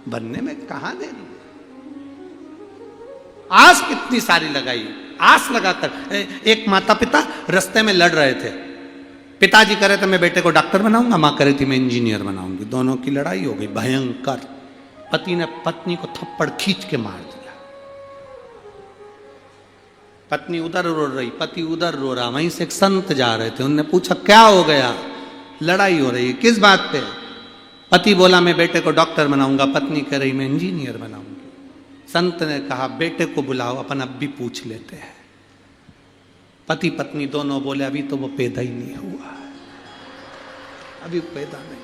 बनने में कहां देरी? आस कितनी सारी लगाई, आस लगाकर। एक माता पिता रास्ते में लड़ रहे थे। पिताजी कह रहे थे मैं बेटे को डॉक्टर बनाऊंगा, मां कह रही थी मैं इंजीनियर बनाऊंगी। दोनों की लड़ाई हो गई भयंकर। पति ने पत्नी को थप्पड़ खींच के मार दिया। पत्नी उधर रो रही, पति उधर रो रहा। वहीं से एक संत जा रहे थे, उनने पूछा क्या हो गया? लड़ाई हो रही है, किस बात पे? पति बोला मैं बेटे को डॉक्टर बनाऊंगा, पत्नी कह रही मैं इंजीनियर बनाऊंगी। संत ने कहा बेटे को बुलाओ, अपन अब भी पूछ लेते हैं। पति पत्नी दोनों बोले अभी तो वो पैदा ही नहीं हुआ, अभी पैदा नहीं,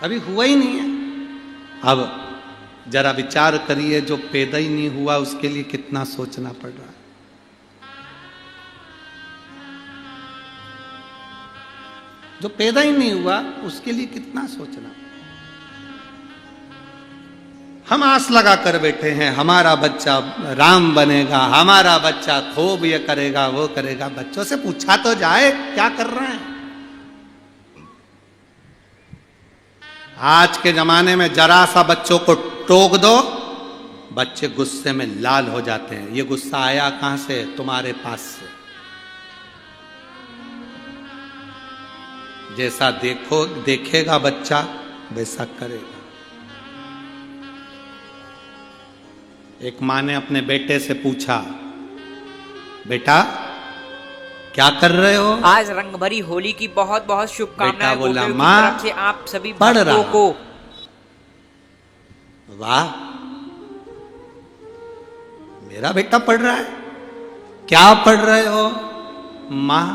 अभी हुआ ही नहीं है। अब जरा विचार करिए, जो पैदा ही नहीं हुआ उसके लिए कितना सोचना पड़ रहा है। जो पैदा ही नहीं हुआ उसके लिए कितना सोचना। हम आस लगा कर बैठे हैं हमारा बच्चा राम बनेगा, हमारा बच्चा खूब ये करेगा वो करेगा। बच्चों से पूछा तो जाए क्या कर रहे हैं। आज के जमाने में जरा सा बच्चों को टोक दो, बच्चे गुस्से में लाल हो जाते हैं। ये गुस्सा आया कहां से? तुम्हारे पास से। जैसा देखेगा बच्चा वैसा करेगा। एक मां ने अपने बेटे से पूछा बेटा क्या कर रहे हो? आज रंग भरी होली की बहुत बहुत शुभकामनाएं बोला मां से आप सभी पढ़ रहा को। वाह, मेरा बेटा पढ़ रहा है। क्या पढ़ रहे हो? मां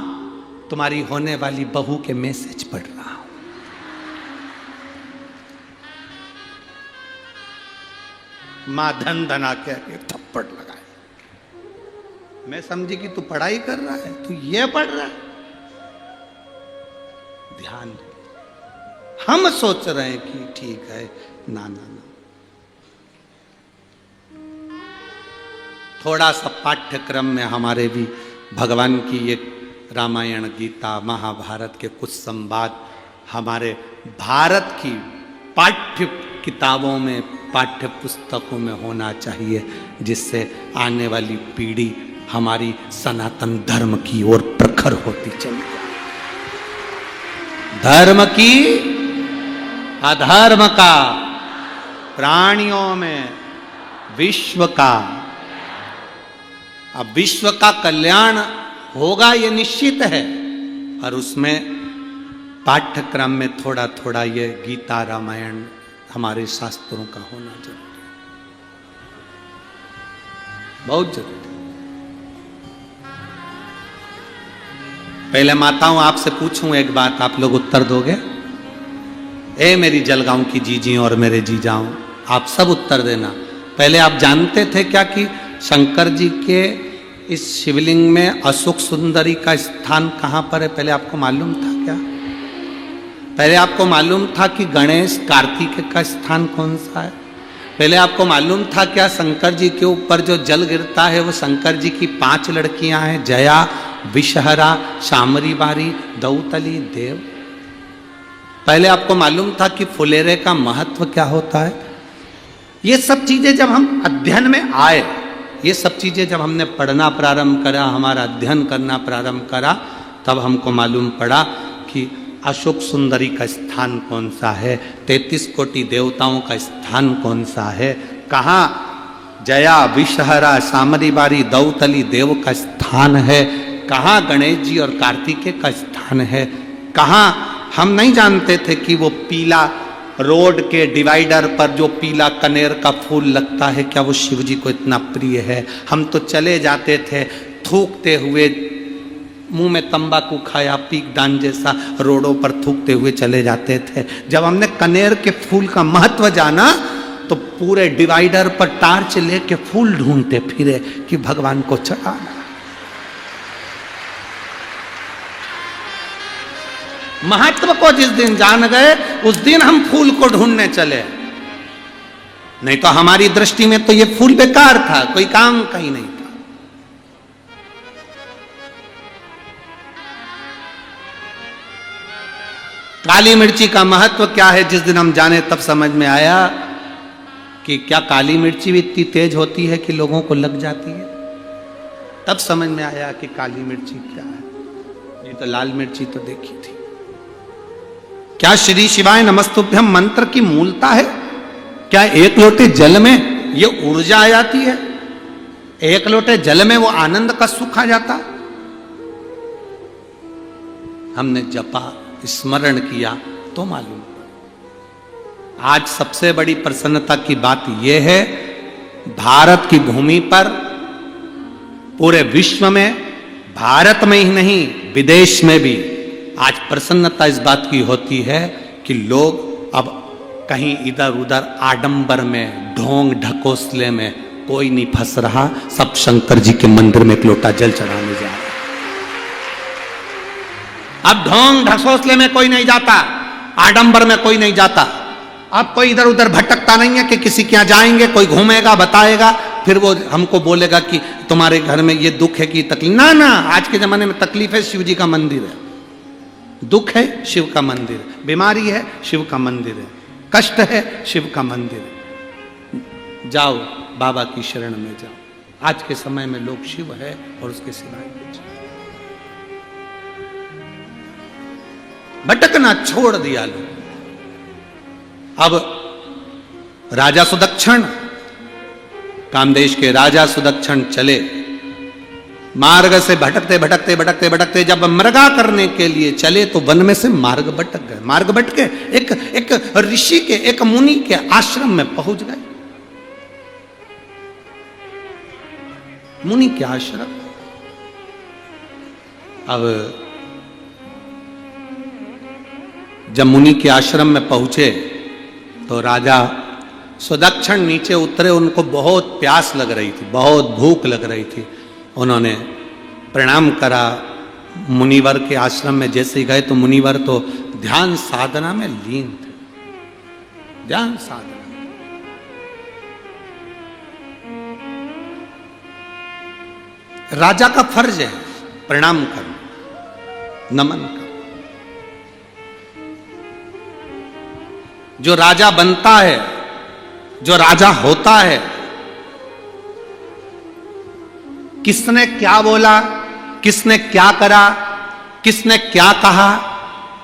तुम्हारी होने वाली बहू के मैसेज पढ़ रहा हूं। मां धन धना के थप्पड़ लगाए। मैं समझी कि तू पढ़ाई कर रहा है, तू ये पढ़ रहा है। ध्यान दे, हम सोच रहे हैं कि ठीक है। ना ना ना, थोड़ा सा पाठ्यक्रम में हमारे भी भगवान की एक रामायण गीता महाभारत के कुछ संवाद हमारे भारत की पाठ्य किताबों में पाठ्य पुस्तकों में होना चाहिए, जिससे आने वाली पीढ़ी हमारी सनातन धर्म की ओर प्रखर होती चली जाए। धर्म की अधर्म का, प्राणियों में विश्व का। अब विश्व का कल्याण होगा ये निश्चित है, और उसमें पाठ्यक्रम में थोड़ा थोड़ा ये गीता रामायण हमारे शास्त्रों का होना जरूरी, बहुत जरूरी। पहले माताओं आपसे पूछूं एक बात, आप लोग उत्तर दोगे? ए मेरी जलगांव की जीजी और मेरे जीजाओं, आप सब उत्तर देना। पहले आप जानते थे क्या कि शंकर जी के इस शिवलिंग में अशोक सुंदरी का स्थान कहां पर है? पहले आपको मालूम था क्या? पहले आपको मालूम था कि गणेश कार्तिकेय का स्थान कौन सा है? पहले आपको मालूम था क्या शंकर जी के ऊपर जो जल गिरता है वो शंकर जी की 5 लड़कियां हैं, जया, विषहरा, शामरी बारी, दौतली, देव। पहले आपको मालूम था कि फुलेरे का महत्व क्या होता है? ये सब चीजें जब हम अध्ययन में आए, ये सब चीजें जब हमने पढ़ना प्रारंभ करा, हमारा अध्ययन करना प्रारंभ करा, तब हमको मालूम पड़ा कि अशोक सुंदरी का स्थान कौन सा है, 33 कोटि देवताओं का स्थान कौन सा है, कहाँ जया, विषहरा, सामरी बारी, दौतली देव का स्थान है, कहाँ गणेश जी और कार्तिकेय का स्थान है, कहाँ हम नहीं जानते थे कि वो पीला रोड के डिवाइडर पर जो पीला कनेर का फूल लगता है, क्या वो शिव जी को इतना प्रिय है? हम तो चले जाते थे थूकते हुए, मुंह में तंबाकू खाया, पीक दान जैसा रोडों पर थूकते हुए चले जाते थे। जब हमने कनेर के फूल का महत्व जाना तो पूरे डिवाइडर पर टार्च लेके फूल ढूंढते फिरे कि भगवान को चढ़ाना। महत्व को जिस दिन जान गए उस दिन हम फूल को ढूंढने चले, नहीं तो हमारी दृष्टि में तो ये फूल बेकार था, कोई काम कहीं नहीं था। काली मिर्ची का महत्व क्या है जिस दिन हम जाने तब समझ में आया कि क्या काली मिर्ची भी इतनी तेज होती है कि लोगों को लग जाती है। तब समझ में आया कि काली मिर्ची क्या है। ये तो लाल मिर्ची तो देखी थी। क्या श्री शिवाय नमस्तुभ्यम मंत्र की मूलता है? क्या एक लोटे जल में ये ऊर्जा आ जाती है? एक लोटे जल में वो आनंद का सुख आ जाता? हमने जपा, स्मरण किया तो मालूम। आज सबसे बड़ी प्रसन्नता की बात यह है, भारत की भूमि पर पूरे विश्व में, भारत में ही नहीं विदेश में भी आज प्रसन्नता इस बात की होती है कि लोग अब कहीं इधर उधर आडंबर में, ढोंग ढकोसले में कोई नहीं फंस रहा, सब शंकर जी के मंदिर में एक लोटा जल चढ़ाने जा रहे। अब ढोंग ढकोसले में कोई नहीं जाता, आडंबर में कोई नहीं जाता। अब कोई इधर उधर भटकता नहीं है कि किसी के यहां जाएंगे, कोई घूमेगा, बताएगा, फिर वो हमको बोलेगा कि तुम्हारे घर में ये दुख है कि तकलीफ। ना ना, आज के जमाने में तकलीफ है, शिव जी का मंदिर है। दुख है, शिव का मंदिर है। बीमारी है, शिव का मंदिर है। कष्ट है, शिव का मंदिर है। जाओ बाबा की शरण में जाओ। आज के समय में लोग शिव है और उसके सिवाय कुछ भटकना छोड़ दिया लोग। अब राजा सुदक्षण, कामदेश के राजा सुदक्षण चले मार्ग से भटकते भटकते भटकते भटकते, जब मृगा करने के लिए चले तो वन में से मार्ग भटक गए। मार्ग भटके एक ऋषि के, एक मुनि के आश्रम में पहुंच गए। मुनि के आश्रम। अब जब मुनि के आश्रम में पहुंचे तो राजा सुदक्षण नीचे उतरे। उनको बहुत प्यास लग रही थी, बहुत भूख लग रही थी। उन्होंने प्रणाम करा मुनिवर के आश्रम में। जैसे ही गए तो मुनिवर तो ध्यान साधना में लीन थे। ध्यान साधना। राजा का फर्ज है प्रणाम करना, नमन करना। जो राजा बनता है, जो राजा होता है, किसने क्या बोला, किसने क्या करा, किसने क्या कहा,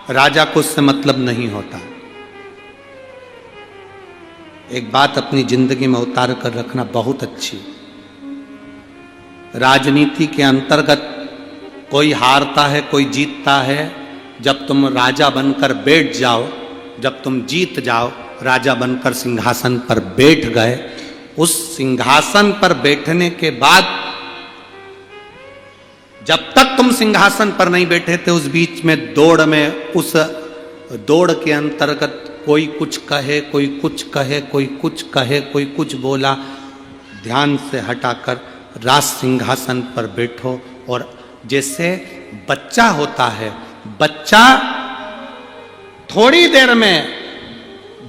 राजा को उससे मतलब नहीं होता। एक बात अपनी जिंदगी में उतार कर रखना बहुत अच्छी। राजनीति के अंतर्गत कोई हारता है, कोई जीतता है। जब तुम राजा बनकर बैठ जाओ, जब तुम जीत जाओ, राजा बनकर सिंहासन पर बैठ गए, उस सिंहासन पर बैठने के बाद जब तक तुम सिंहासन पर नहीं बैठे थे, उस बीच में दौड़ में, उस दौड़ के अंतर्गत कोई कुछ कहे, कोई कुछ कहे, कोई कुछ कहे, कोई कुछ बोला, ध्यान से हटाकर राज सिंहासन पर बैठो। और जैसे बच्चा होता है, बच्चा थोड़ी देर में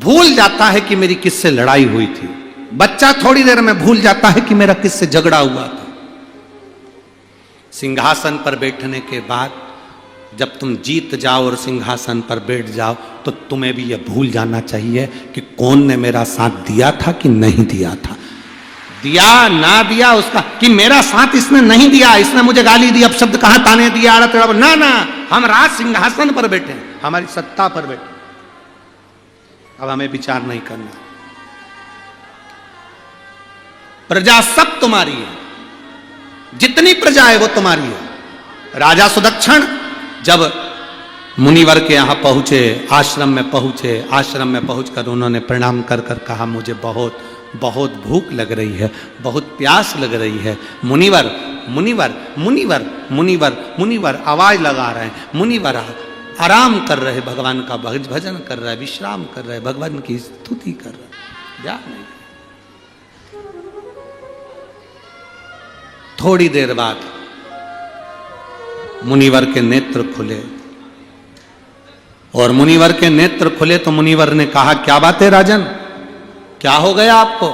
भूल जाता है कि मेरी किससे लड़ाई हुई थी, बच्चा थोड़ी देर में भूल जाता है कि मेरा किससे झगड़ा हुआ था। सिंहासन पर बैठने के बाद जब तुम जीत जाओ और सिंहासन पर बैठ जाओ, तो तुम्हें भी यह भूल जाना चाहिए कि कौन ने मेरा साथ दिया था कि नहीं दिया था। दिया ना दिया उसका, कि मेरा साथ इसने नहीं दिया, इसने मुझे गाली दी, अब शब्द कहां ताने दिया, ना ना, हम राज सिंहासन पर बैठे हैं, हमारी सत्ता पर बैठे। अब हमें विचार नहीं करना। प्रजा सब तुम्हारी है, जितनी प्रजा है वो तुम्हारी है। राजा सुदक्षण जब मुनिवर के यहां पहुंचे, आश्रम में पहुंचे, आश्रम में पहुंचकर उन्होंने प्रणाम कर कर कहा, मुझे बहुत बहुत भूख लग रही है, बहुत प्यास लग रही है। मुनिवर मुनिवर मुनिवर मुनिवर मुनिवर आवाज लगा रहे हैं, मुनिवर आराम कर रहे, भगवान का भजन कर रहे, विश्राम कर रहे, भगवान की स्तुति कर रहे। क्या नहीं। थोड़ी देर बाद मुनिवर के नेत्र खुले, और मुनिवर के नेत्र खुले तो मुनिवर ने कहा, क्या बात है राजन, क्या हो गया आपको,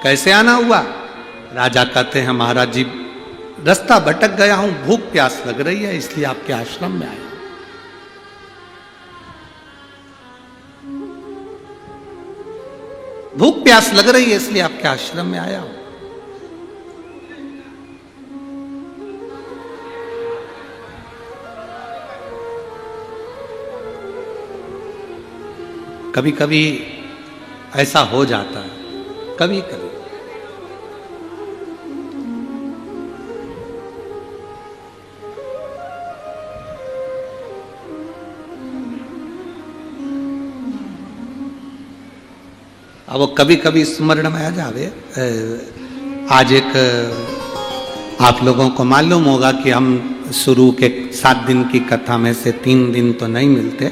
कैसे आना हुआ? राजा कहते हैं, महाराज जी रास्ता भटक गया हूं, भूख प्यास लग रही है, इसलिए आपके आश्रम में आया। भूख प्यास लग रही है इसलिए आपके आश्रम में आया हूं। कभी कभी ऐसा हो जाता है, कभी कभी। अब वो कभी कभी स्मरण में आ जावे। आज एक आप लोगों को मालूम होगा कि हम शुरू के 7 दिन की कथा में से 3 दिन तो नहीं मिलते,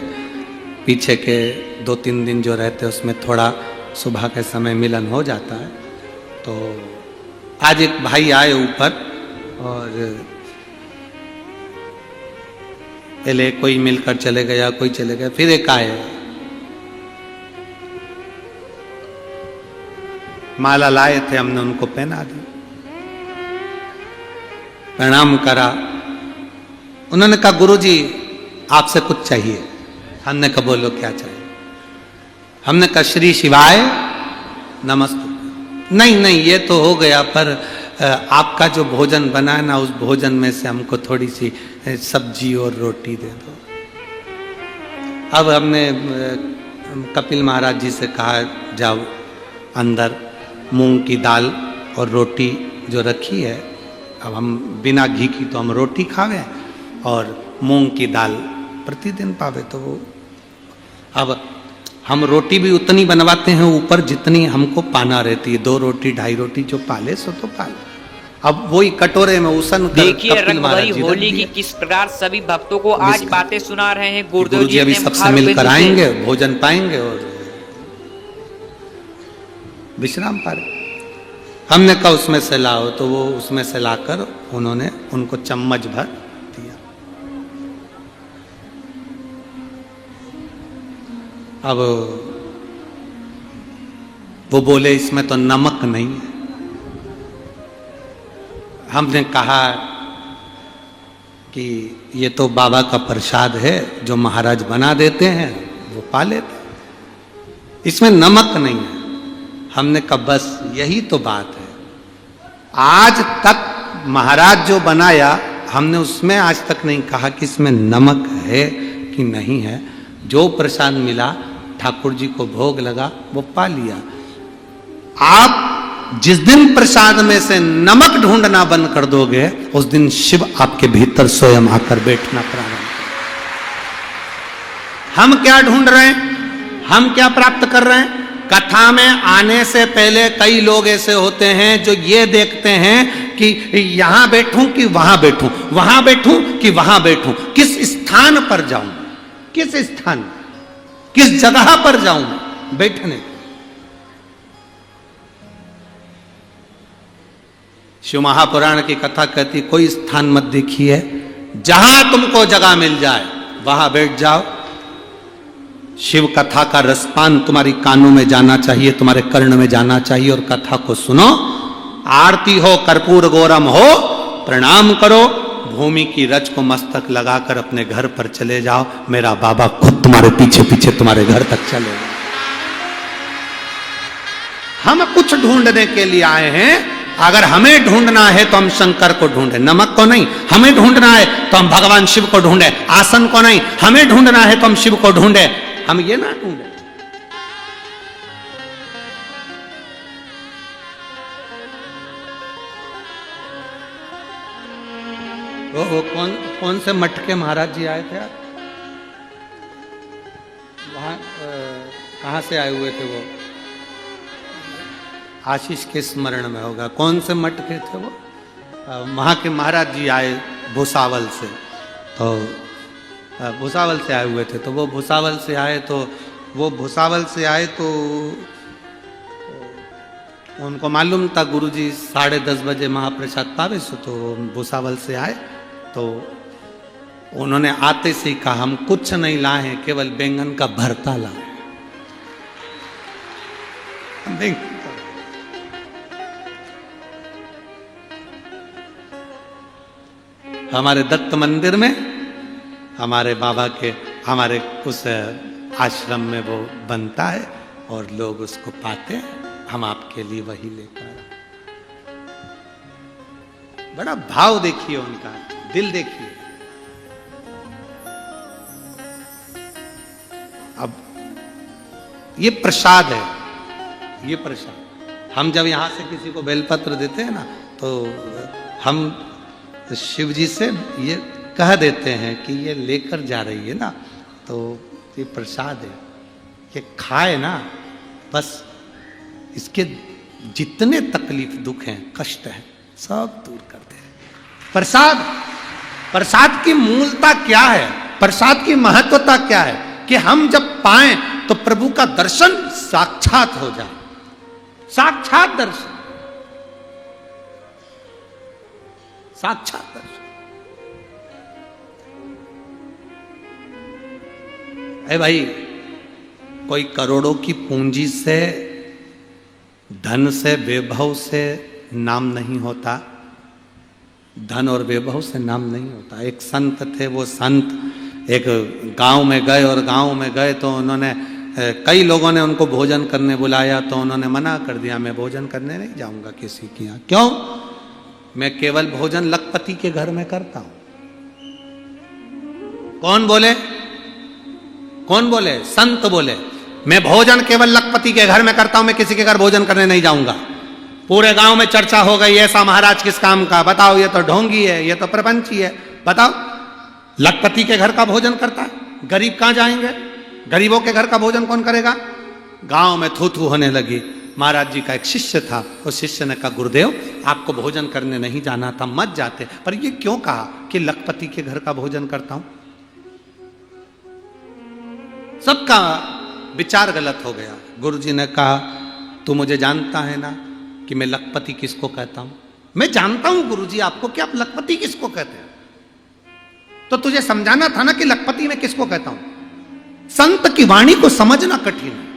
पीछे के 2-3 दिन जो रहते उसमें थोड़ा सुबह के समय मिलन हो जाता है। तो आज एक भाई आए ऊपर, और पहले कोई मिलकर चले गया, कोई चले गया, फिर एक आए, माला लाए थे, हमने उनको पहना दी, प्रणाम करा। उन्होंने कहा, गुरुजी आपसे कुछ चाहिए। हमने कहा, बोलो क्या चाहिए? हमने कहा, श्री शिवाय नमस्ते। नहीं नहीं, ये तो हो गया, पर आपका जो भोजन बना है ना, उस भोजन में से हमको थोड़ी सी सब्जी और रोटी दे दो। अब हमने कपिल महाराज जी से कहा, जाओ अंदर मूंग की दाल और रोटी जो रखी है, अब हम बिना घी की तो हम रोटी खावे, और मूंग की दाल प्रतिदिन पावे, तो वो अब हम रोटी भी उतनी बनवाते हैं ऊपर जितनी हमको पाना रहती है। 2 रोटी 2.5 रोटी जो पाले सो तो पाले। अब वही कटोरे में उसन कर देखिए रंगभरी होली की किस प्रकार सभी भक्तों को आज बातें सुना रहे हैं गुरुदेव जी। अभी सबसे मिलकर आएंगे, भोजन पाएंगे और विश्राम पाए। हमने कहा उसमें से लाओ, तो वो उसमें से लाकर उन्होंने उनको चम्मच भर दिया। अब वो बोले, इसमें तो नमक नहीं है। हमने कहा कि ये तो बाबा का प्रसाद है, जो महाराज बना देते हैं वो पा लेते, इसमें नमक नहीं है। हमने कहा बस यही तो बात है। आज तक महाराज जो बनाया, हमने उसमें आज तक नहीं कहा कि इसमें नमक है कि नहीं है। जो प्रसाद मिला, ठाकुर जी को भोग लगा, वो पा लिया। आप जिस दिन प्रसाद में से नमक ढूंढना बंद कर दोगे, उस दिन शिव आपके भीतर स्वयं आकर बैठना प्रारंभ कर। हम क्या ढूंढ रहे हैं, हम क्या प्राप्त कर रहे हैं? कथा में आने से पहले कई लोग ऐसे होते हैं जो ये देखते हैं कि यहां बैठूं कि वहां बैठूं, वहां बैठूं कि वहां बैठूं, किस स्थान पर जाऊं, किस स्थान, किस जगह पर जाऊं बैठने। शिव महापुराण की कथा कहती कोई स्थान मत देखिए, जहां तुमको जगह मिल जाए वहां बैठ जाओ। शिव कथा का रसपान तुम्हारी कानों में जाना चाहिए, तुम्हारे कर्ण में जाना चाहिए और कथा को सुनो। आरती हो, कर्पूर गौरम हो, प्रणाम करो, भूमि की रज को मस्तक लगाकर अपने घर पर चले जाओ। मेरा बाबा खुद तुम्हारे पीछे पीछे तुम्हारे घर तक चले। हम कुछ ढूंढने के लिए आए हैं। अगर हमें ढूंढना है तो हम शंकर को ढूंढे, नमक को नहीं। हमें ढूंढना है तो हम भगवान शिव को ढूंढे, आसन को नहीं। हमें ढूंढना है तो हम शिव को ढूंढे, हम ये ना ढूंढे। वो कौन से मठ के महाराज जी आए थे यार, वहां कहां से आए हुए थे वो? आशीष के स्मरण में होगा। कौन से मठ के थे वो? वहाँ के महाराज जी आए भुसावल से, तो भुसावल से आए हुए थे। तो वो भुसावल से आए तो उनको मालूम था गुरुजी 10:30 बजे महाप्रसाद पावे सो, तो भुसावल से आए। तो उन्होंने आते से कहा हम कुछ नहीं लाए हैं, केवल बैंगन का भरता लाए। हमारे दत्त मंदिर में, हमारे बाबा के, हमारे उस आश्रम में वो बनता है और लोग उसको पाते हैं। हम आपके लिए वही लेकर, बड़ा भाव देखिए उनका, दिल देखिए। अब ये प्रसाद है, ये प्रसाद। हम जब यहां से किसी को बेलपत्र देते हैं ना, तो हम शिव जी से ये कह देते हैं कि ये लेकर जा रही है ना, तो ये प्रसाद है, ये खाए ना, बस इसके जितने तकलीफ दुख हैं, कष्ट हैं, सब दूर कर दे। प्रसाद, प्रसाद की मूलता क्या है, प्रसाद की महत्वता क्या है कि हम जब पाएं तो प्रभु का दर्शन साक्षात हो जाए, साक्षात दर्शन, साक्षात दर्शन। ए भाई, कोई करोड़ों की पूंजी से, धन से, वैभव से नाम नहीं होता। धन और वैभव से नाम नहीं होता। एक संत थे, वो संत एक गांव में गए, और गांव में गए तो उन्होंने, कई लोगों ने उनको भोजन करने बुलाया, तो उन्होंने मना कर दिया, मैं भोजन करने नहीं जाऊंगा किसी के यहाँ। क्यों? मैं केवल भोजन लखपति के घर में करता हूं। कौन बोले? कौन बोले? संत बोले, मैं भोजन केवल लखपति के घर में करता हूं, मैं किसी के घर भोजन करने नहीं जाऊंगा। पूरे गांव में चर्चा हो गई, ऐसा महाराज किस काम का, बताओ, ये तो ढोंगी है, ये तो प्रपंची है, बताओ। लखपति के घर का भोजन करता है, गरीब कहां जाएंगे? गरीबों के घर का भोजन कौन करेगा? गांव में थू थू होने लगी। महाराज जी का एक शिष्य था, उस शिष्य ने कहा, गुरुदेव आपको भोजन करने नहीं जाना था, मत जाते। पर ये क्यों कहा कि लखपति के घर का भोजन करता हूं? सबका विचार गलत हो गया। गुरुजी ने कहा, तू मुझे जानता है ना कि मैं लखपति किसको कहता हूं? मैं जानता हूं गुरुजी आपको कि आप लखपति किसको कहते हैं, तो तुझे समझाना था ना कि लखपति मैं किसको कहता हूं। संत की वाणी को समझना कठिन है।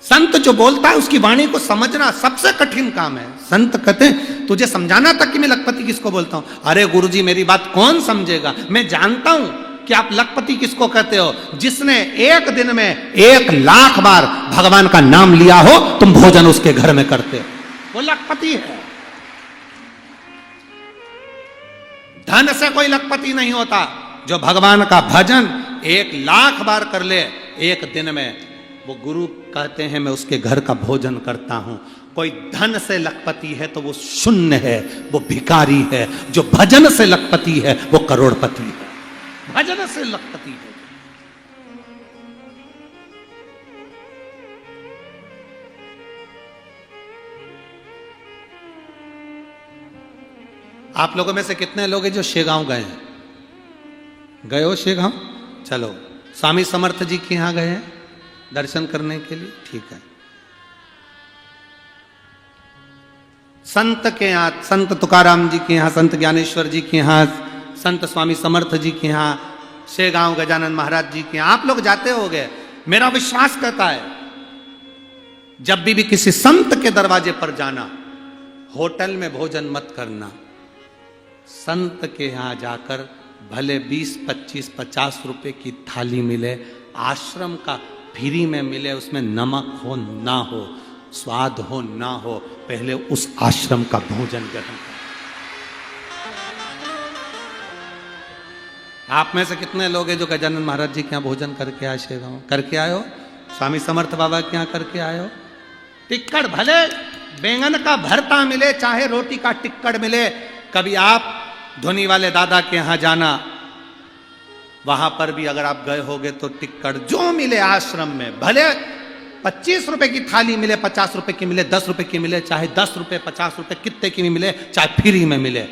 संत जो बोलता है उसकी वाणी को समझना सबसे कठिन काम है। संत कहते हैं तुझे समझाना था कि मैं लखपति किसको बोलता हूं। अरे गुरुजी मेरी बात कौन समझेगा, मैं जानता हूं कि आप लखपति किसको कहते हो। जिसने एक दिन में 1,00,000 बार भगवान का नाम लिया हो, तुम भोजन उसके घर में करते हो, वो लखपति है। धन से कोई लखपति नहीं होता। जो भगवान का भजन 1,00,000 बार कर ले एक दिन में, वो गुरु कहते हैं मैं उसके घर का भोजन करता हूं। कोई धन से लखपति है तो वो शून्य है, वो भिखारी है। जो भजन से लखपति है वो करोड़पति है। भजन से लखपति है। आप लोगों में से कितने लोग हैं जो शेगांव गए हैं? गए हो शेगांव? चलो, स्वामी समर्थ जी के यहां गए हैं दर्शन करने के लिए? ठीक है। संत के यहाँ, संत तुकाराम जी के यहाँ, संत ज्ञानेश्वर जी के यहाँ, संत स्वामी समर्थ जी के यहाँ, शेगांव गजानन महाराज जी के यहाँ आप लोग जाते होगे। मेरा विश्वास करता है जब भी किसी संत के दरवाजे पर जाना, होटल में भोजन मत करना। संत के यहां जाकर भले 20, 25, 50 रुपए की थाली मिले, आश्रम का फ्री में मिले, उसमें नमक हो ना हो, स्वाद हो ना हो, पहले उस आश्रम का भोजन ग्रहण करें। आप में से कितने लोग हैं जो गजानन महाराज जी के यहाँ भोजन करके आए? शेगांव करके आए हो? स्वामी समर्थ बाबा के यहाँ करके आए हो? टिक्कड़ भले बैंगन का भरता मिले, चाहे रोटी का टिक्कड़ मिले। कभी आप धोनी वाले दादा के यहां जाना, वहां पर भी अगर आप गए होगे तो टिक्कड़ जो मिले आश्रम में, भले 25 रुपए की थाली मिले, 50 रुपए की मिले, 10 रुपए की मिले, चाहे 10 रुपए 50 रुपए कितने की भी मिले, चाहे फ्री में मिले,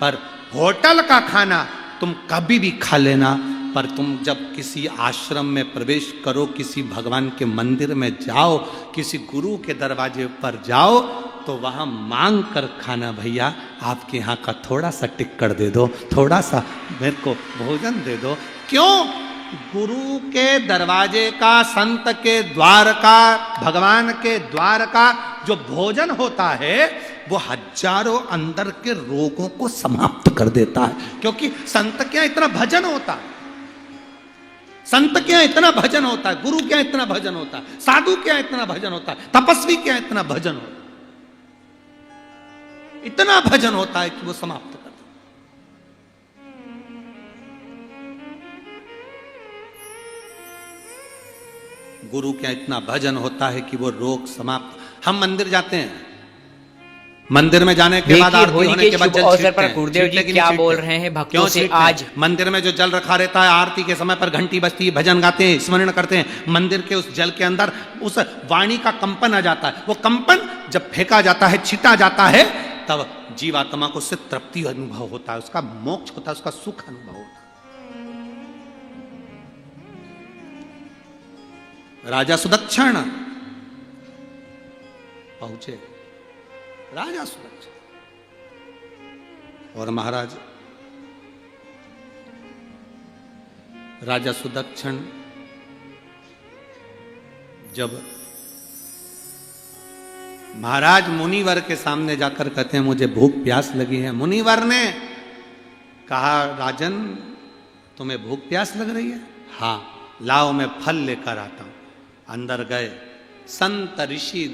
पर होटल का खाना तुम कभी भी खा लेना। पर तुम जब किसी आश्रम में प्रवेश करो, किसी भगवान के मंदिर में जाओ, किसी गुरु के दरवाजे पर जाओ, तो वहां मांग कर खाना, भैया आपके यहाँ का थोड़ा सा टिक्कड़ दे दो, थोड़ा सा मेरे को भोजन दे दो। क्यों? गुरु के दरवाजे का, संत के द्वार का, भगवान के द्वार का जो भोजन होता है वो हजारों अंदर के रोगों को समाप्त कर देता है। क्योंकि संत के यहाँ इतना भजन होता है, संत के यहाँ इतना भजन होता है, गुरु के यहाँ इतना भजन होता है, साधु के यहाँ इतना भजन होता है, तपस्वी के यहाँ इतना भजन होता है, इतना भजन होता है कि वो समाप्त कर दे। गुरु के यहाँ इतना भजन होता है कि वो रोग समाप्त। हम मंदिर जाते हैं, मंदिर में जाने के बाद आरती होने के बाद जल छींटते हैं। गुरुदेव जी क्या बोल रहे हैं भक्तों से? आज मंदिर में जो जल रखा रहता है, आरती के समय पर घंटी बजती है, भजन गाते हैं, स्मरण करते हैं, मंदिर के उस जल के अंदर उस वाणी का कंपन आ जाता है। वो कंपन जब फेंका जाता है, छीटा जाता है, तब जीवात्मा को उससे तृप्ति अनुभव होता है, उसका मोक्ष होता है, उसका सुख अनुभव होता है। राजा सुदक्षण पहुंचे, राजा सुदक्षण और महाराज, राजा सुदक्षण जब महाराज मुनिवर के सामने जाकर कहते हैं मुझे भूख प्यास लगी है। मुनिवर ने कहा राजन तुम्हें भूख प्यास लग रही है? हाँ, लाओ मैं फल लेकर आता हूं। अंदर गए, संत ऋषि